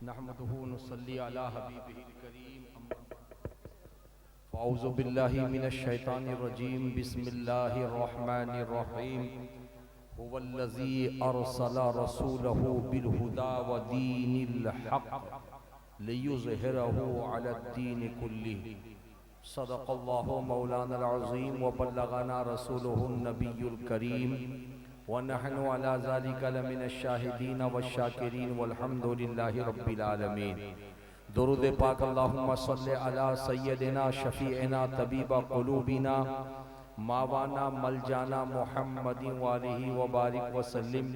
नहमदुहु व नुसल्ली अला हबीबिहिल करीम। फ़अऊज़ु बिल्लाहि मिनश शैतानिर रजीम। बिस्मिल्लाहिर रहमानिर रहीम। हुवल्लज़ी अरसला रसूलहु बिल हुदा व दीनिल हक़ लियुज़हिरहु अलद्दीनि कुल्लिहि। सदक़ल्लाहु मौलानल अज़ीम व बल्लगना रसूलुहुन नबियुल करीम व नहनु अला ज़ालिका लमिनश शाहिदीन वश्शाकिरीन वल्हम्दुलिल्लाहि रब्बिल आलमीन। दुरूद पाक अल्लाहुम्मा सल्लि अला सय्यदिना शफ़ीइना तबीबा क़ुलूबिना मावाना मलजाना मुहम्मदिन व आलिहि व बारिक व सल्लिम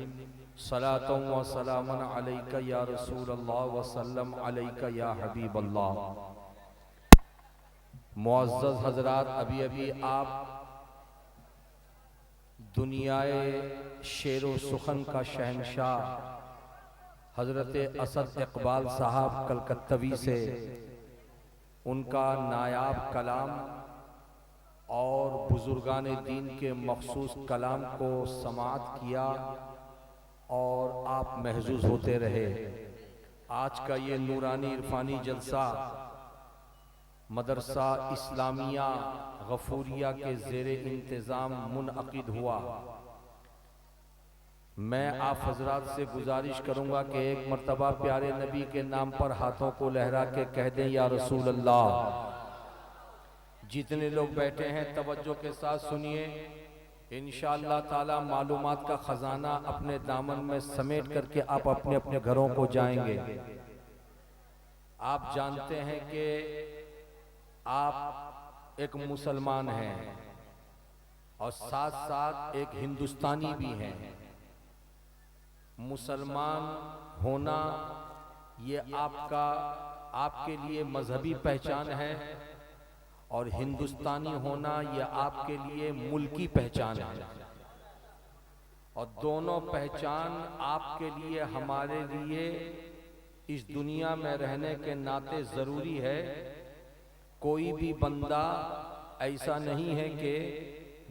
सलातन व सलामन अलैका या रसूलल्लाह व सल्लम अलैका या हबीबल्लाह। मुअज़्ज़ज़ हज़रात, अभी अभी आप दुनियाए शेरो सुखन का शहंशाह हज़रत असद इकबाल साहब कलकत्तवी से उनका नायाब कलाम और बुजुर्गान दीन के मखसूस कलाम को समाअत किया और आप महजूज होते रहे। आज का ये नूरानी इरफानी जलसा मदरसा इस्लामिया गफूरिया के ज़ेरे इंतज़ाम मुनअक़िद हुआ। मैं आप हजरात से गुजारिश करूंगा कि एक मर्तबा प्यारे नबी के नाम पर हाथों को लहरा के कह दें या रसूल अल्लाह। जितने लोग बैठे हैं तवज्जो के साथ सुनिए। इंशाअल्लाह ताला मालूमात का खजाना अपने दामन में समेट करके आप अपने अपने घरों को जाएंगे। आप जानते हैं कि आप एक मुसलमान हैं और साथ साथ एक हिंदुस्तानी भी हैं। मुसलमान होना ये आपके लिए मजहबी पहचान है और हिंदुस्तानी होना ये आपके लिए मुल्की पहचान है। और दोनों पहचान आपके लिए हमारे लिए इस दुनिया में रहने के नाते ज़रूरी है। कोई भी बंदा ऐसा नहीं है कि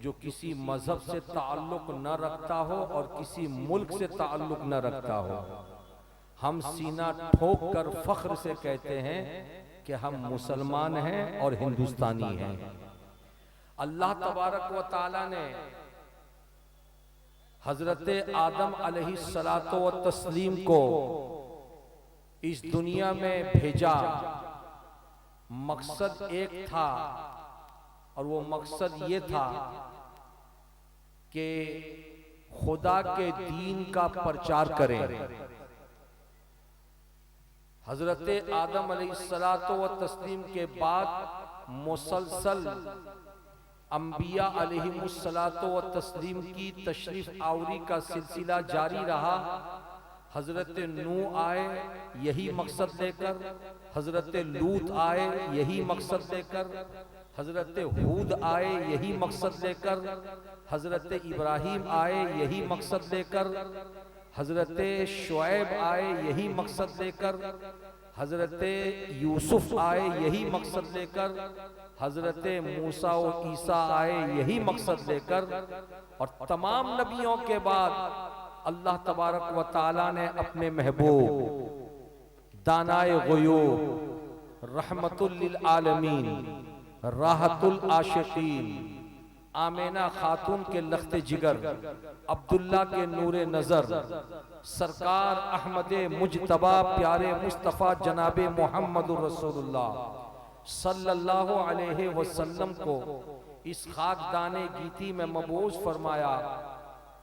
जो किसी मजहब से ताल्लुक न रखता हो और किसी मुल्क से ताल्लुक न रखता हो। हम सीना ठोक कर फख्र से कहते हैं कि हम मुसलमान हैं और हिंदुस्तानी हैं। अल्लाह तबारक व ताला ने हजरत आदम अलैहिस्सलातो व तस्लीम को इस दुनिया में भेजा। मकसद एक था और वो मकसद ये था कि खुदा के दीन का प्रचार करें। हजरत आदम अलैहिस्सलातो व तस्लीम के बाद मुसलसल अंबिया अलैहिमुस्सलातो व तस्लीम की तशरीफ आवरी का सिलसिला जारी रहा। हजरत नूह आए यही मकसद लेकर, हजरत लूत आए यही मकसद लेकर, हजरत हूद आए यही मकसद लेकर, हजरत इब्राहीम आए यही मकसद लेकर, हजरत शुएब आए यही मकसद लेकर, हजरत यूसुफ आए यही मकसद लेकर, हजरत मूसा और ईसा आए यही मकसद लेकर। और तमाम नबियों के बाद अल्लाह तबारक व ताला ने अपने महबूब दानाए गुयूब रहमतुल लिल आलमीन राहतुल आशिकीन आमेना खातून के लख्ते जिगर अब्दुल्ला के नूरे नजर सरकार अहमद मुजतबा प्यारे मुस्तफ़ा जनाबे मोहम्मदुर रसूलुल्लाह सल्लल्लाहु अलैहि वसल्लम को इस खाकदाने गीती में मबूस फरमाया।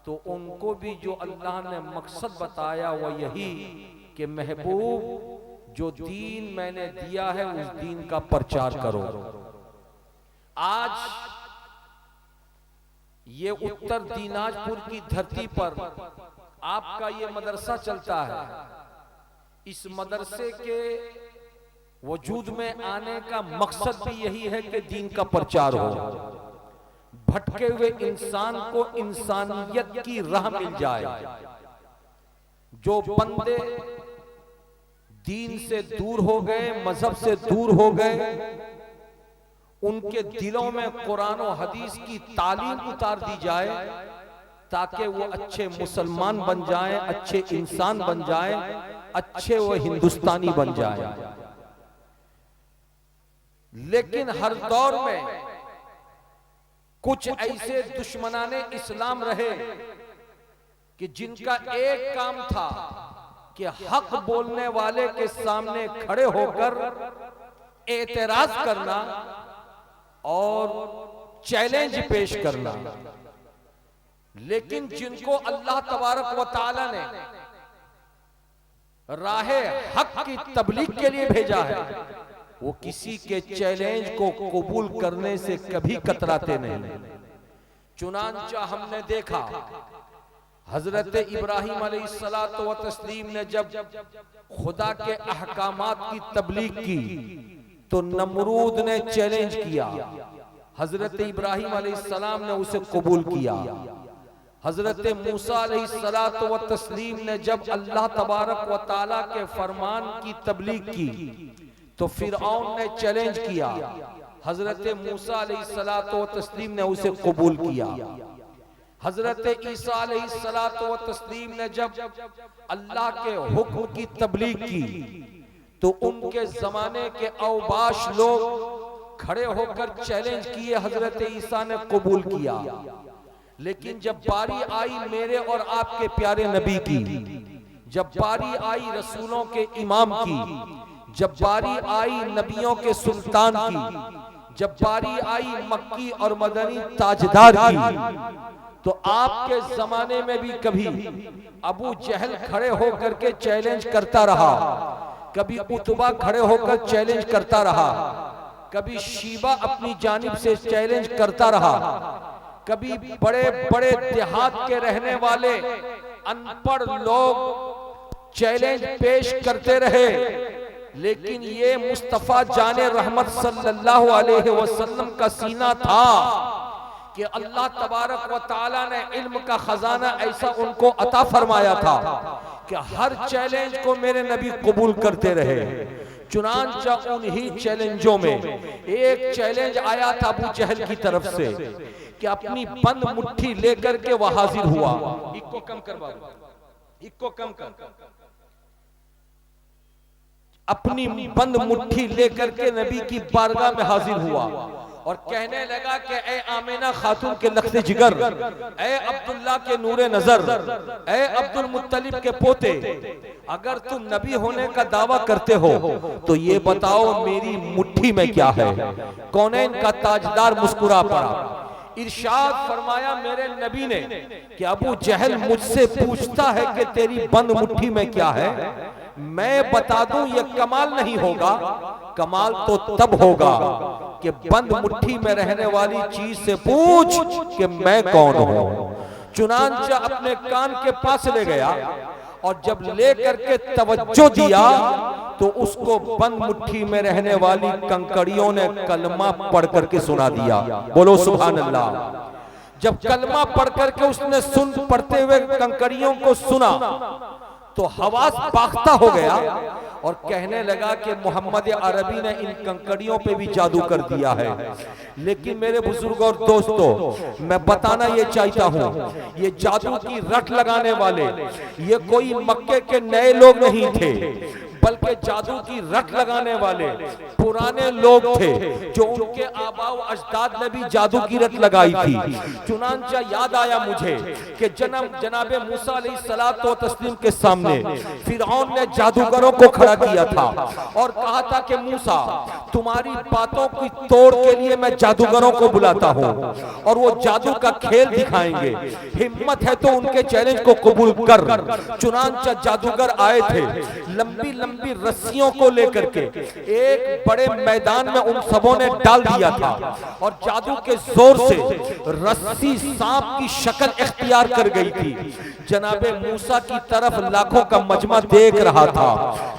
तो उनको भी जो अल्लाह ने मकसद बताया वो यही कि महबूब जो दीन मैंने दिया है उस दीन का प्रचार करो। आज ये उत्तर दीनाजपुर की धरती पर आपका ये मदरसा चलता है। इस मदरसे के वजूद में आने का मकसद भी यही है कि दीन का प्रचार हो, भटके हुए इंसान को इंसानियत की राह मिल जाए। जो बंदे दीन से दूर हो गए, मजहब से दूर हो गए, उनके दिलों में कुरान और हदीस की तालीम उतार दी जाए ताकि वो अच्छे मुसलमान बन जाएं, अच्छे इंसान बन जाएं। अच्छे वो हिंदुस्तानी बन जाए। लेकिन हर दौर में कुछ ऐसे दुश्मनाने इस्लाम रहे कि जिनका एक काम था कि हक बोलने वाले के सामने खड़े होकर एतराज करना और चैलेंज पेश करना। लेकिन जिनको अल्लाह तबारक व तआला ने राहे हक की तबलीग के लिए भेजा है, वो किसी के चैलेंज को कबूल करने से कभी कतराते नहीं। चुनांचा हमने देखा हजरत इब्राहिम अलैहिस्सलातु व तस्लीम ने जब खुदा के अहकामात की तबलीग की तो नमरूद ने चैलेंज किया, हजरत इब्राहिम अलैहिस्सलाम ने उसे कबूल किया। हजरत मूसा अलैहिस्सलातु व तस्लीम ने जब अल्लाह तबारक व तआला के फरमान की तबलीग की तो फिरऔन ने चैलेंज किया, हजरत मूसा अलैहिस्सलातु व तस्लीम ने उसे कबूल किया। हजरत ईसा अलैहिस्सलातु व तस्लीम ने जब अल्लाह के हुक्म की तबलीग की तो उनके जमाने के औबाश लोग खड़े होकर चैलेंज किए, हजरत ईसा ने कबूल किया। लेकिन जब बारी आई मेरे और आपके प्यारे नबी की, जब बारी आई रसूलों के इमाम की, जब बारी आई नबियों के सुल्तान की, जब बारी आई मक्की और मदनी ताजदार की, तो आपके जमाने में भी कभी अबू जहल खड़े होकर के चैलेंज करता रहा, कभी उतबा खड़े होकर चैलेंज करता रहा, कभी शीबा अपनी जानिब से चैलेंज करता रहा, कभी बड़े बड़े देहात के रहने वाले अनपढ़ लोग चैलेंज पेश करते रहे। लेकिन ये मुस्तफा जाने रहमत सल्लल्लाहु अलैहि वसल्लम का सीना था कि अल्लाह तबारक व तआला ने इल्म का खजाना ऐसा उनको अता फरमाया था कि हर चैलेंज को मेरे नबी कबूल करते रहे। चुनांचा उन्हीं चैलेंजों में एक चैलेंज आया था अबू जहल की तरफ से कि अपनी बंद मुट्ठी लेकर के वह हाजिर हुआ। इको कम कर बाबू, इको कम कर। अपनी बंद मुट्ठी लेकर के नबी की बारगाह में हाजिर हुआ और कहने लगा कि ए आमिना खातून के लख्ते जिगर, ए अब्दुल्ला के नूरे नजर, ए अब्दुल मुत्तलिब के पोते, अगर तुम नबी होने का दावा करते हो तो ये बताओ मेरी मुट्ठी में क्या है। कौनैन का ताजदार मुस्कुरा पड़ा। इरशाद फरमाया मेरे नबी ने कि अबू जहल मुझसे पूछता है कि तेरी बंद मुट्ठी में क्या है, मैं बता दूं ये कमाल नहीं होगा, कमाल तो तब होगा कि बंद मुट्ठी में रहने वाली चीज से पूछ कि मैं कौन हूं। चुनांचा अपने कान के पास ले गया और जब लेकर के तवज्जो दिया तो उसको बंद मुट्ठी में रहने वाली कंकड़ियों ने कलमा पढ़ करके सुना दिया। बोलो सुभान अल्लाह। जब कलमा पढ़ करके उसने सुन पढ़ते हुए कंकड़ियों को सुना तो हवास बाख्ता हो गया और कहने लगा कि मोहम्मद अरबी ने इन कंकड़ियों पे भी जादू कर दिया है। लेकिन मेरे बुजुर्ग और दोस्तों, मैं बताना ये चाहता हूँ, ये जादू की रट लगाने वाले ये कोई मक्के के नए लोग नहीं थे, बल्कि जादू की रट लगाने वाले पुराने लोग थे जो उनके आबाओ अजदाद ने भी जादू की रट लगाई थी। चुनांचा याद आया मुझे कि जनाबे मूसा अलैहिस्सलातु व तस्लीम के सामने फिरऔन ने जादूगरों को खड़ा किया था और कहा था कि मूसा तुम्हारी बातों की तोड़ के लिए मैं जादूगरों को बुलाता हूँ और वो जादू का खेल दिखाएंगे, हिम्मत है तो उनके चैलेंज को कबूल कर। चुनांचा जादूगर आए थे लंबी लंबी रस्सियों को लेकर के एक बड़े मैदान में उन सबों ने डाल दिया था और जादू के जोर से रस्सी सांप की शक्ल इख्तियार कर गई थी। जनाबे मूसा की तरफ लाखों का मजमा देख रहा था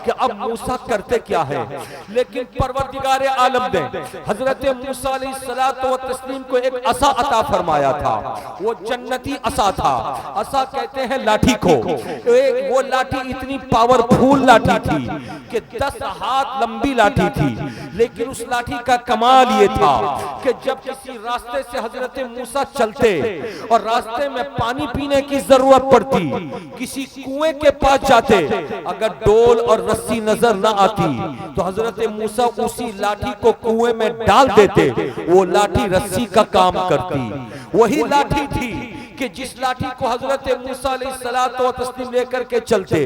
कि अब मूसा करते क्या है, लेकिन परवरदिगार आलम ने हजरत मूसा अलैहिस्सलातु व तस्लीम को एक असा अता फरमाया था। वो जन्नती असा था। असा कहते हैं लाठी को। वो लाठी इतनी पावरफुल लाठी थी कि 10 हाथ लंबी लाठी थी, लेकिन उस लाठी का कमाल ये था कि जब किसी रास्ते से हजरत मूसा चलते और रास्ते में पानी पीने की जरूरत पड़ती, किसी कुएं के पास जाते, अगर डोल और रस्सी नजर न आती तो हजरत मूसा उसी लाठी को कुएं में डाल देते, वो लाठी रस्सी का काम करती। वही लाठी थी कि जिस लाठी को हजरत मूसा अलैहिस्सलातो व तस्लीम लेकर के चलते,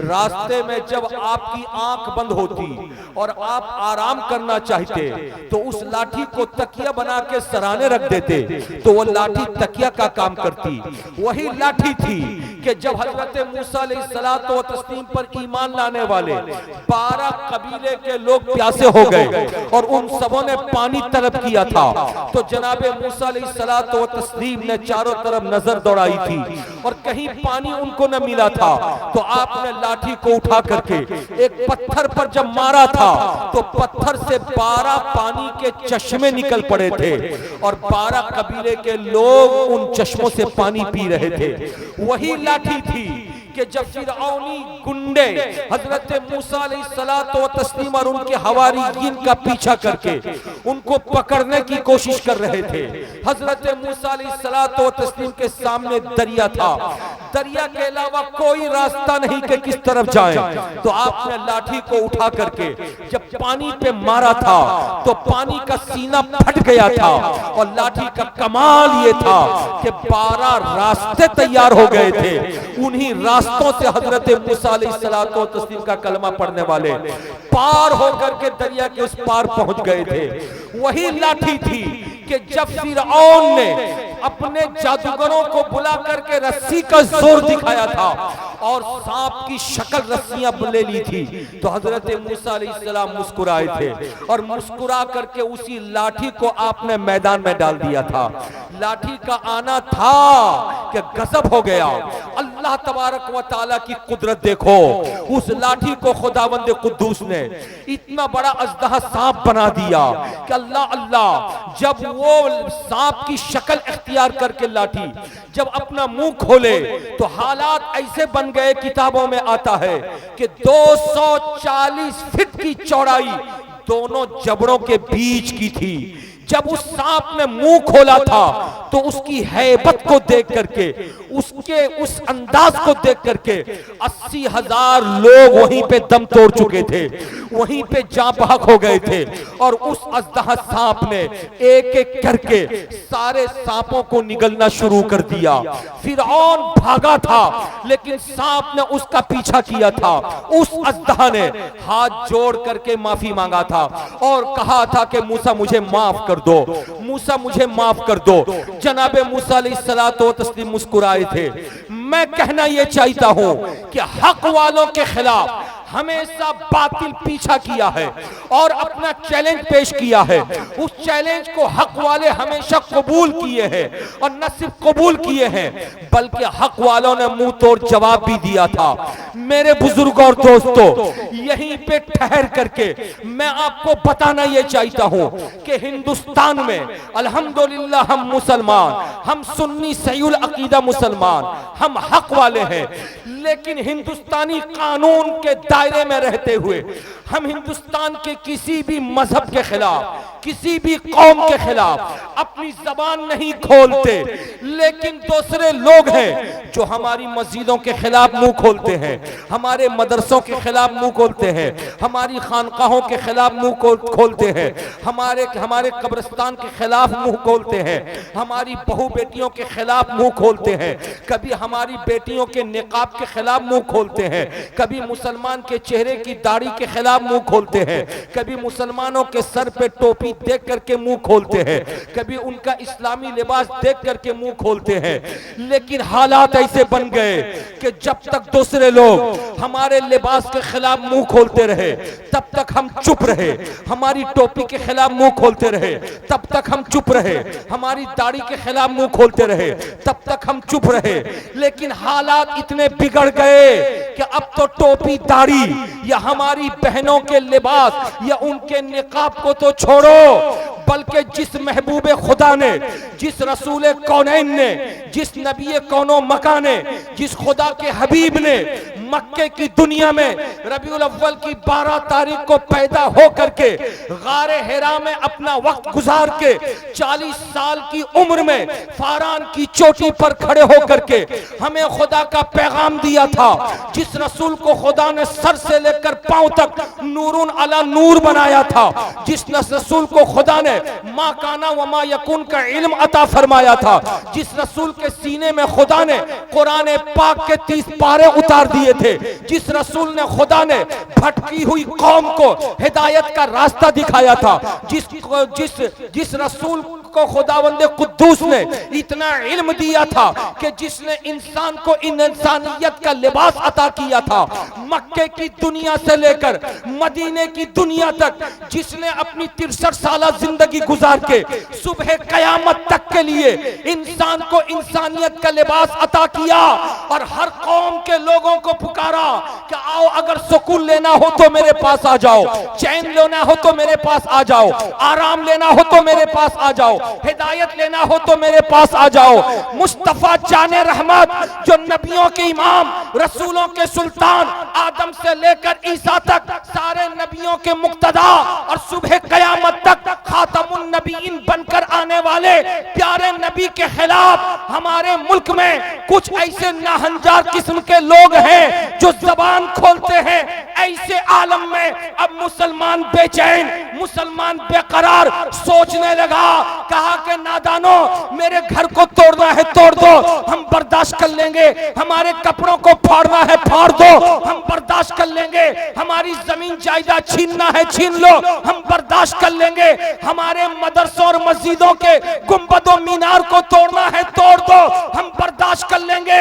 रास्ते में जब आपकी आंख बंद होती और आप आराम करना चाहते तो उस लाठी को तकिया बना के सराने रख देते, तो वो लाठी तकिया का काम करती। वही लाठी थी कि जब हजरत मूसा अलैहिस्सलातो व तस्लीम पर ईमान लाने वाले 12 कबीले के लोग प्यासे हो गए और उन सबों ने पानी तलब किया था, तो जनाबे मूसा अलैहिस्सलातो व तस्लीम ने चारों तरफ नजर दौड़ाई थी और कहीं पानी उनको न मिला था, तो आपने लाठी को उठा करके एक पत्थर पर जब मारा था तो पत्थर से 12 पानी के चश्मे निकल पड़े थे और 12 कबीले के लोग उन चश्मों से पानी पी रहे थे। वही लाठी थी कि जब फिरऔनी गुंडे हजरत मूसा अलैहिस्सलातो व तस्लीम और उनके हवारीयीन का पीछा करके उनको पकड़ने की कोशिश कर रहे थे, हजरत मूसा अलैहिस्सलातो व तस्लीम के सामने दरिया था, दरिया के अलावा कोई रास्ता नहीं कि किस तरफ जाएं, तो आपने लाठी को उठा करके जब पानी पे मारा था तो पानी का सीना फट गया था और लाठी का कमाल ये था कि 12 रास्ते तैयार हो गए थे। उन्हीं रास्तों से हजरत मूसा अलैहिस्सलातो व तस्लीम का कलमा पढ़ने वाले पार होकर के दरिया के उस पार पहुंच गए थे। वही लाठी थी कि जब फिरऔन ने अपने जादूगरों को बुला करके रस्सी का जोर दिखाया था और सांप की शक्ल रस्सियां ले ली थी, तो हजरत मूसा अलैहिस्सलाम मुस्कुराए थे और मुस्कुरा करके उसी लाठी को आपने मैदान में डाल दिया था। लाठी का आना था कि गजब हो गया। अल्लाह तबारक व तआला की कुदरत देखो, उस लाठी को खुदावंद कुद्दूस ने इतना बड़ा अजदहा सांप बना दिया कि अल्लाह अल्लाह, जब वो सांप की शक्ल इख्तियार करके लाठी जब अपना मुंह खोले तो हालात ऐसे बन गए, किताबों में आता है कि 240 फीट की चौड़ाई दोनों जबड़ों के बीच की थी। जब उस सांप ने मुंह खोला था तो उसकी हैबत को देख करके, उसके उस अंदाज को देख करके 80,000 लोग वहीं पे दम तोड़ चुके थे, वहीं पे जाँ बहक हो गए थे और उस अजदहा सांप ने एक एक करके सारे सांपों को निगलना शुरू कर दिया। फिरऔन भागा था लेकिन सांप ने उसका पीछा किया था। उस अजदहा ने हाथ जोड़ करके माफी मांगा था और कहा था कि मूसा मुझे माफ कर दो, मूसा मुझे माफ कर दो। जनाबे मूसा अलैहिस्सलातो व तस्लीम मुस्कुराए थे। मैं कहना यह चाहता हूं कि हक वालों के खिलाफ हमेशा बातिल पीछा किया है और अपना चैलेंज पेश किया है। उस चैलेंज को हक वाले हमेशा कबूल किए हैं और न सिर्फ कबूल किए हैं बल्कि हक वालों ने मुंह तोड़ जवाब भी दिया था। मेरे बुजुर्गों और दोस्तों, यहीं पे ठहर करके मैं आपको बताना यह चाहता हूं कि हिंदुस्तान में अल्हम्दुलिल्लाह हम मुसलमान, हम सुन्नी सहीउल अकीदा मुसलमान, हम हक वाले हैं, लेकिन हिंदुस्तानी कानून के दायरे में रहते हुए हम हिंदुस्तान के किसी भी मजहब के खिलाफ, किसी भी कौम के खिलाफ अपनी जबान नहीं खोलते। लेकिन दूसरे लोग हैं जो हमारी मस्जिदों के खिलाफ मुंह खोलते हैं, हमारे मदरसों के खिलाफ मुंह खोलते हैं, हमारी खानकाहों के खिलाफ मुंह खोलते हैं, हमारे कब्रिस्तान के खिलाफ मुंह खोलते हैं, हमारी बहू बेटियों के खिलाफ मुंह खोलते हैं, कभी हमारी बेटियों के निकाब के खिलाफ मुंह खोलते हैं, कभी मुसलमान के चेहरे की दाढ़ी के खिलाफ मुंह खोलते हैं, कभी मुसलमानों के सर पे टोपी देख करके मुंह खोलते हैं, कभी उनका इस्लामी लिबास देख करके मुंह खोलते हैं। लेकिन हालात ऐसे बन गए कि जब तक दूसरे लोग हमारे लिबास के खिलाफ मुंह खोलते रहे तब तक हम चुप रहे, हमारी टोपी के खिलाफ मुंह खोलते रहे तब तक हम चुप रहे, हमारी दाढ़ी के खिलाफ मुंह खोलते रहे तब तक हम चुप रहे। लेकिन हालात इतने बिगड़ गए कि अब तो टोपी दाढ़ी या हमारी बहनों के लिबास या उनके निकाब को तो छोड़ो, बल्कि जिस महबूबे खुदा ने, जिस रसूल कौनैन ने, जिस नबी कौनो मका ने, जिस खुदा के हबीब ने मक्के की दुनिया में रबीउल अव्वल की 12 तारीख को पैदा हो करके गारे हिरा में अपना वक्त गुजार के 40 साल की उम्र में फारान की चोटी पर खड़े होकर के हमें खुदा का पैगाम दिया था। जिस रसूल को खुदा ने सर से लेकर पांव तक नूरुन अला नूर बनाया था, जिस रसूल को खुदा ने मा काना व मा यकून का इल्म अता फरमाया था, जिस रसूल के सीने में खुदा ने कुरान पाक के 30 पारे उतार दिए थे, जिस रसूल ने खुदा ने भटकी हुई कौम को हिदायत का रास्ता दिखाया था, जिस रसूल को खुदावंदे कुद्दूस ने इतना इल्म दिया था कि जिसने इंसान को इंसानियत का लिबास अता किया था, मक्के की दुनिया से लेकर मदीने की दुनिया तक जिसने अपनी 63 साल जिंदगी गुजार के सुबह कयामत तक के लिए इंसान को इंसानियत का लिबास अता किया और हर कौम के लोगों को पुकारा कि आओ, अगर सुकून लेना हो तो मेरे पास आ जाओ, चैन लेना हो तो मेरे पास आ जाओ, आराम लेना हो तो मेरे पास आ जाओ, हिदायत लेना हो तो मेरे पास आ जाओ। मुस्तफा जाने रहमत जो नबियों के इमाम, रसूलों के सुल्तान, आदम से लेकर ईसा तक सारे नबियों के मुक्तदा और सुबह कयामत तक खातमुन नबीइन बनकर आने वाले प्यारे नबी के खिलाफ हमारे मुल्क में कुछ ऐसे नाहंजार किस्म के लोग हैं जो जबान खोलते हैं। ऐसे आलम में अब मुसलमान बेचैन, मुसलमान बेकरार सोचने लगा, कहा कि नादानो, मेरे घर को तोड़ना है तोड़ दो, हम बर्दाश्त कर लेंगे, हमारे कपड़ों को फाड़ना है फाड़ दो, हम बर्दाश्त कर लेंगे, हमारी जमीन जायदाद छीनना है छीन लो, हम बर्दाश्त कर लेंगे, हमारे मदरसों और मस्जिदों के गुंबदों मीनार को तोड़ना है तोड़ दो, हम बर्दाश्त कर लेंगे।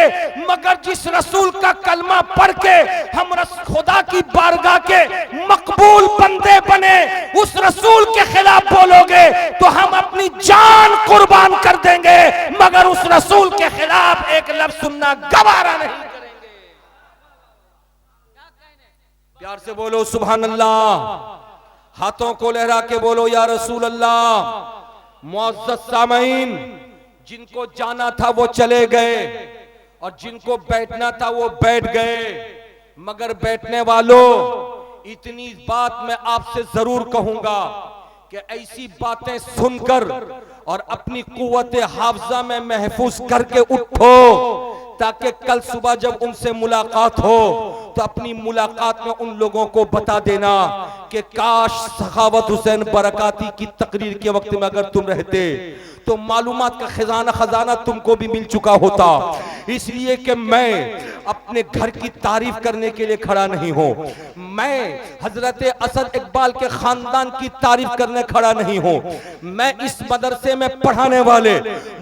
मगर जिस रसूल का कलमा पढ़ के हम खुदा की बारगाह के मकबूल बंदे बने, उस रसूल के खिलाफ बोलोगे तो हम अपनी जान कुर्बान कर देंगे, मगर उस रसूल के खिलाफ एक लफ्ज सुनना गवारा नहीं करेंगे। प्यार से बोलो सुभान अल्लाह, हाथों को लहरा के बोलो या रसूल अल्लाह। मुअज़्ज़ज़ सामईन, जिनको जाना था वो चले गए और जिनको बैठना था वो बैठ गए, मगर बैठने वालों, इतनी बात मैं आपसे जरूर कहूंगा कि ऐसी बातें सुनकर और अपनी कुव्वत हाफजा में महफूज करके उठो, ताकि कल सुबह जब उनसे मुलाकात हो तो अपनी मुलाकात में उन लोगों को बता देना कि काश सखावत हुसैन बरकाती की तकरीर के वक्त में अगर तुम रहते तो मालूमात का खजाना तुमको भी मिल चुका होता। इसलिए कि मैं अपने घर की तारीफ करने के लिए खड़ा नहीं हूं, मैं हजरत असद इकबाल के खानदान की तारीफ करने खड़ा नहीं हूं, मैं इस मदरसे में पढ़ाने वाले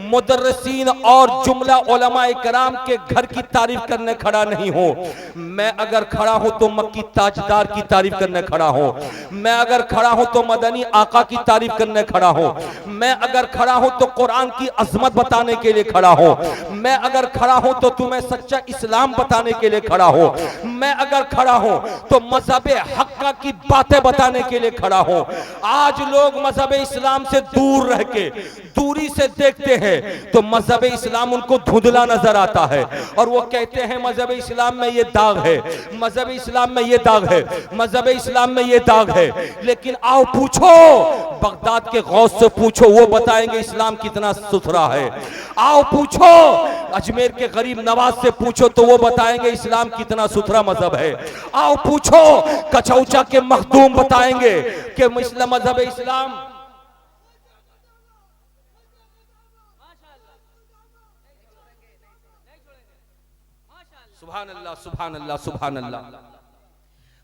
मुदर्रिसीन और जुमला उलमाए कराम के घर की तारीफ करने खड़ा नहीं हूं। मैं अगर खड़ा हूं तो मक्की ताजदार की तारीफ करने खड़ा हूं, मैं अगर खड़ा हूं तो मदनी आका की तारीफ करने खड़ा हूं, मैं अगर खड़ा हूं तो कुरान की अजमत बताने के लिए खड़ा हूं, मैं अगर खड़ा हूं तो तुम्हें सच्चा इस्लाम बताने के लिए खड़ा हूं, मैं अगर खड़ा हूं तो मजहब हक्का की बातें बताने के लिए खड़ा हूं। आज लोग मजहब इस्लाम से दूर रह के दूरी से देखते हैं तो मजहब इस्लाम उनको धुंधला नजर आता है और वो कहते हैं मजहब इस्लाम में ये दाग है, मजहब इस्लाम में ये दाग है, मजहब इस्लाम में ये दाग है। लेकिन आओ पूछो, बगदाद के गौस से पूछो, वो बताएंगे इस्लाम कितना सुथरा है। आओ पूछो, अजमेर के गरीब नवाज से पूछो तो वो बताएंगे इस्लाम कितना सुथरा मजहब है। आओ पूछो, कचौचा के मखदूम बताएंगे कि मजहब इस्लाम सुभान अल्लाह सुभान अल्लाह सुभान अल्लाह।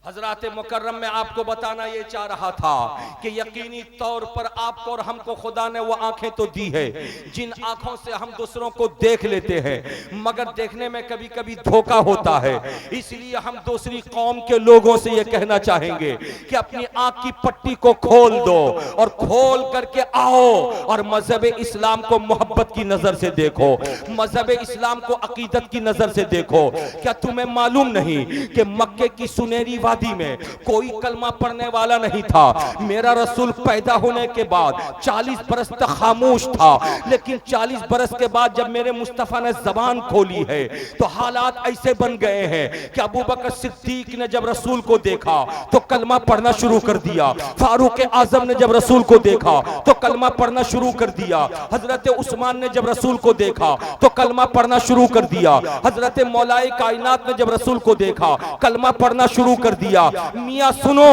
हजरात मुकर्रम में आपको बताना ये चाह रहा था कि यकीनी तौर पर आपको और हमको खुदा ने वो आंखें तो दी है जिन आंखों से हम दूसरों को देख लेते हैं, मगर देखने में कभी कभी धोखा होता है। इसलिए हम दूसरी कौम के लोगों से ये कहना चाहेंगे कि अपनी आंख की पट्टी को खोल दो और खोल करके आओ और मजहब इस्लाम को मोहब्बत की नजर से देखो, मजहब इस्लाम को अकीदत की नजर से देखो। क्या तुम्हें मालूम नहीं कि मक्के की सुनहरी आबादी में कोई कलमा पढ़ने वाला नहीं था। मेरा रसूल पैदा होने के बाद 40 बरस तक खामोश था, लेकिन 40 बरस के बाद जब मेरे मुस्तफा ने जबान खोली है तो हालात ऐसे बन गए हैं कि अबू बकर सिद्दीक ने जब रसूल को देखा तो कलमा पढ़ना शुरू कर दिया, फारूक आजम ने जब रसूल को देखा तो कलमा पढ़ना शुरू कर दिया, हजरत उस्मान ने जब रसूल को देखा तो कलमा पढ़ना शुरू कर दिया, हजरत मौलाए कायनात ने जब रसूल को देखा कलमा पढ़ना शुरू कर दिया। मियां सुनो,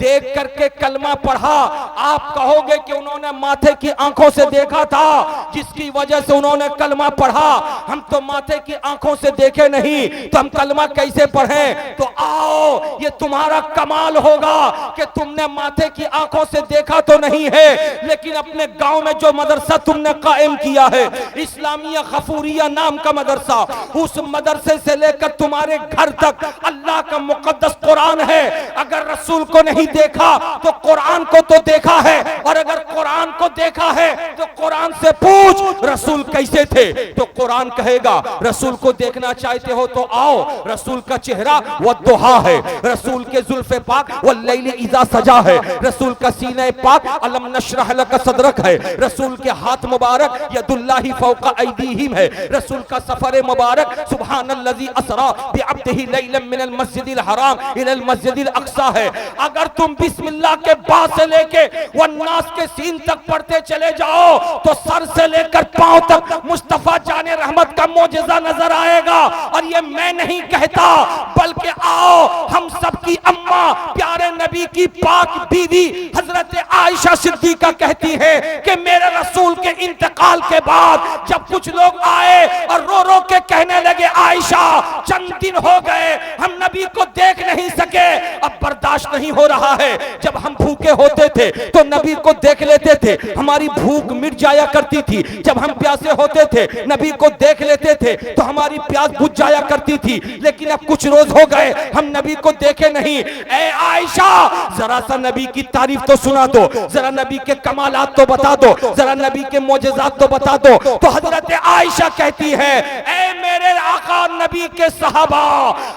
देख करके कलमा पढ़ा, आप कहोगे कि उन्होंने माथे की आंखों से देखा था जिसकी वजह से उन्होंने कलमा पढ़ा। हम तो माथे की आंखों से देखे नहीं तो हम कलमा कैसे पढ़ें? तो आओ, ये तुम्हारा कमाल होगा कि तुमने माथे की आंखों से देखा तो नहीं है, लेकिन अपने गांव में जो मदरसा तुमने कायम किया है, इस्लामिया गफूरिया नाम का मदरसा, उस मदरसे से लेकर तुम्हारे घर तक अल्लाह का मुकद्दस कुरान है। अगर रसूल को नहीं देखा तो कुरान को तो देखा है, और अगर कुरान को देखा है तो कुरान से पूछ रसूल कैसे थे, तो कुरान कहेगा रसूल को देखना चाहते हो तो आओ, रसूल का चेहरा वो दुहा है, रसूल के जुल्फे पाक वो लैली इज़ा सजा है, रसूल का सीने पाक अलम नशरह लक सदरक है, रसूल के हाथ मुबारक यदुल्लाहि फौका ऐदीहिम है, रसूल का सफर मुबारक सुब्हानल्लज़ी असरा बिअब्दिही लैलन मिनल मस्जिदिल हराम इलल मस्जिदिल अक्सा है। अगर तुम बिस्मिल्लाह के बा से लेके वन्नास के सीन तक पढ़ते चले जाओ तो सर से लेकर पांव तक मुस्तफा जाने रहमत का मोजज़ा नजर आएगा। और ये मैं नहीं कहता, बल्कि आओ हम सबकी अम्मा प्यारे नबी की पाक बीवी हजरत आयशा सिद्दीका कहती है कि मेरे रसूल के इंतकाल के बाद जब कुछ लोग आए और रो रो के कहने लगे आयशा चंद दिन हो गए हम नबी को देख नहीं सके, अब बर्दाश्त नहीं हो रहा है, जब हम भूखे होते थे तो नबी को देख लेते थे, हमारी भूख मिट जाया करती थी, जब हम प्यासे होते थे नबी को देख लेते थे तो हमारी प्यास बुझ जाया करती थी, लेकिन अब कुछ रोज हो गए हम नबी को देखे नहीं। ए आयशा, जरा सा नबी की तारीफ तो सुना दो, जरा नबी के कमालात तो बता दो, जरा नबी के मोजज़ात तो बता दो। तो हजरत आयशा कहती है ए मेरे आका नबी के सहाबा,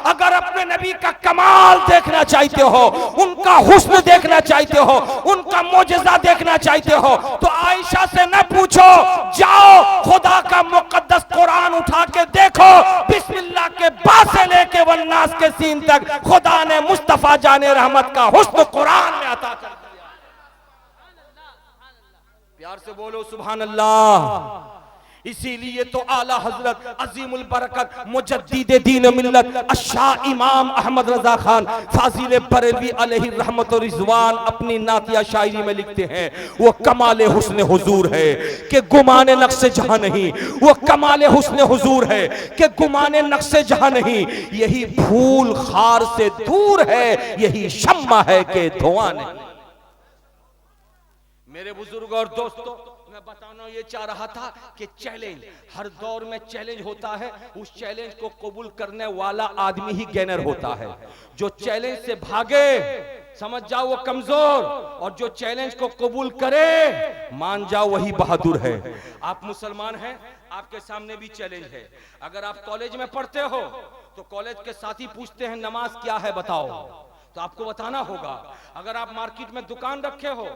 अगर अपने नबी का कमाल देखना चाहते हो, उनका हुस्न देखना चाहते हो, उनका मोजज़ा देखना चाहते हो, तो आयशा से न पूछो, जाओ खुदा का मुकद्दस कुरान उठा के देखो, बिस्मिल्लाह के बा से लेके वन्नास के सीन तक खुदा ने मुस्तफा जाने रहमत का हुस्न कुरान में अता कर दिया। प्यार से बोलो सुभान अल्लाह। इसीलिए तो आला हजरत अजीमुल बरकत मुजद्दिद दीन मिल्लत अशाह इमाम अहमद रजा खान फाजिल बरेलवी अलैहि रहमत व रिजवान अपनी नातिया शायरी में लिखते हैं, वो कमाले हुस्न हुजूर है कि गुमाने नक्शे जहां नहीं, वो कमाले हुस्न हुजूर है कि गुमाने नक्शे जहां नहीं, यही फूल खार से दूर है, यही शम्मा है कि धुआं नहीं। मेरे बुजुर्ग और दोस्तों, मैं बताना ये चाह रहा था कि चैलेंज, हर दौर में चैलेंज होता है, उस चैलेंज को कबूल करने वाला आदमी ही गेनर होता है। जो चैलेंज से भागे समझ जाओ वो कमजोर, और जो चैलेंज को कबूल करे मान जाओ वही बहादुर है। आप मुसलमान हैं, आपके सामने भी चैलेंज है। अगर आप कॉलेज में पढ़ते हो तो कॉलेज के साथी पूछते हैं नमाज क्या है बताओ, तो आपको बताना होगा। अगर आप मार्केट में दुकान रखे हो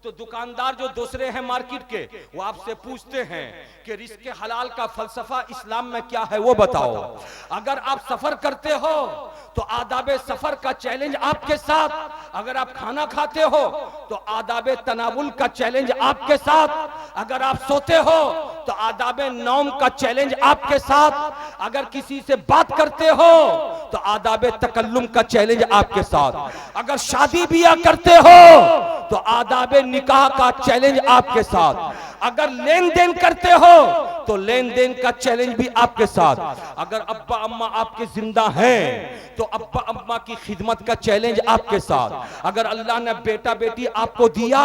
तो दुकानदार जो दूसरे हैं मार्केट के, वो आपसे पूछते हैं कि रिस्क हलाल का फलसफा इस्लाम में क्या है वो बताओ। अगर आप सफर करते हो तो आदाबे सफर का चैलेंज आपके साथ, अगर आप खाना खाते हो तो आदाबे तनावुल का चैलेंज आपके साथ, अगर आप सोते हो तो आदाबे नौम का चैलेंज आपके साथ, अगर किसी से बात करते हो तो आदाबे तकल्लुम का चैलेंज आपके साथ, अगर शादी बियाह करते हो तो आदाबे निकाह का चैलेंज आपके साथ, अगर लेन देन करते हो तो लेन देन का चैलेंज भी आपके साथ, अगर अब्बा अम्मा आपके जिंदा हैं तो अब्बा अम्मा की खिदमत का चैलेंज आपके साथ, अगर अल्लाह ने बेटा बेटी आपको दिया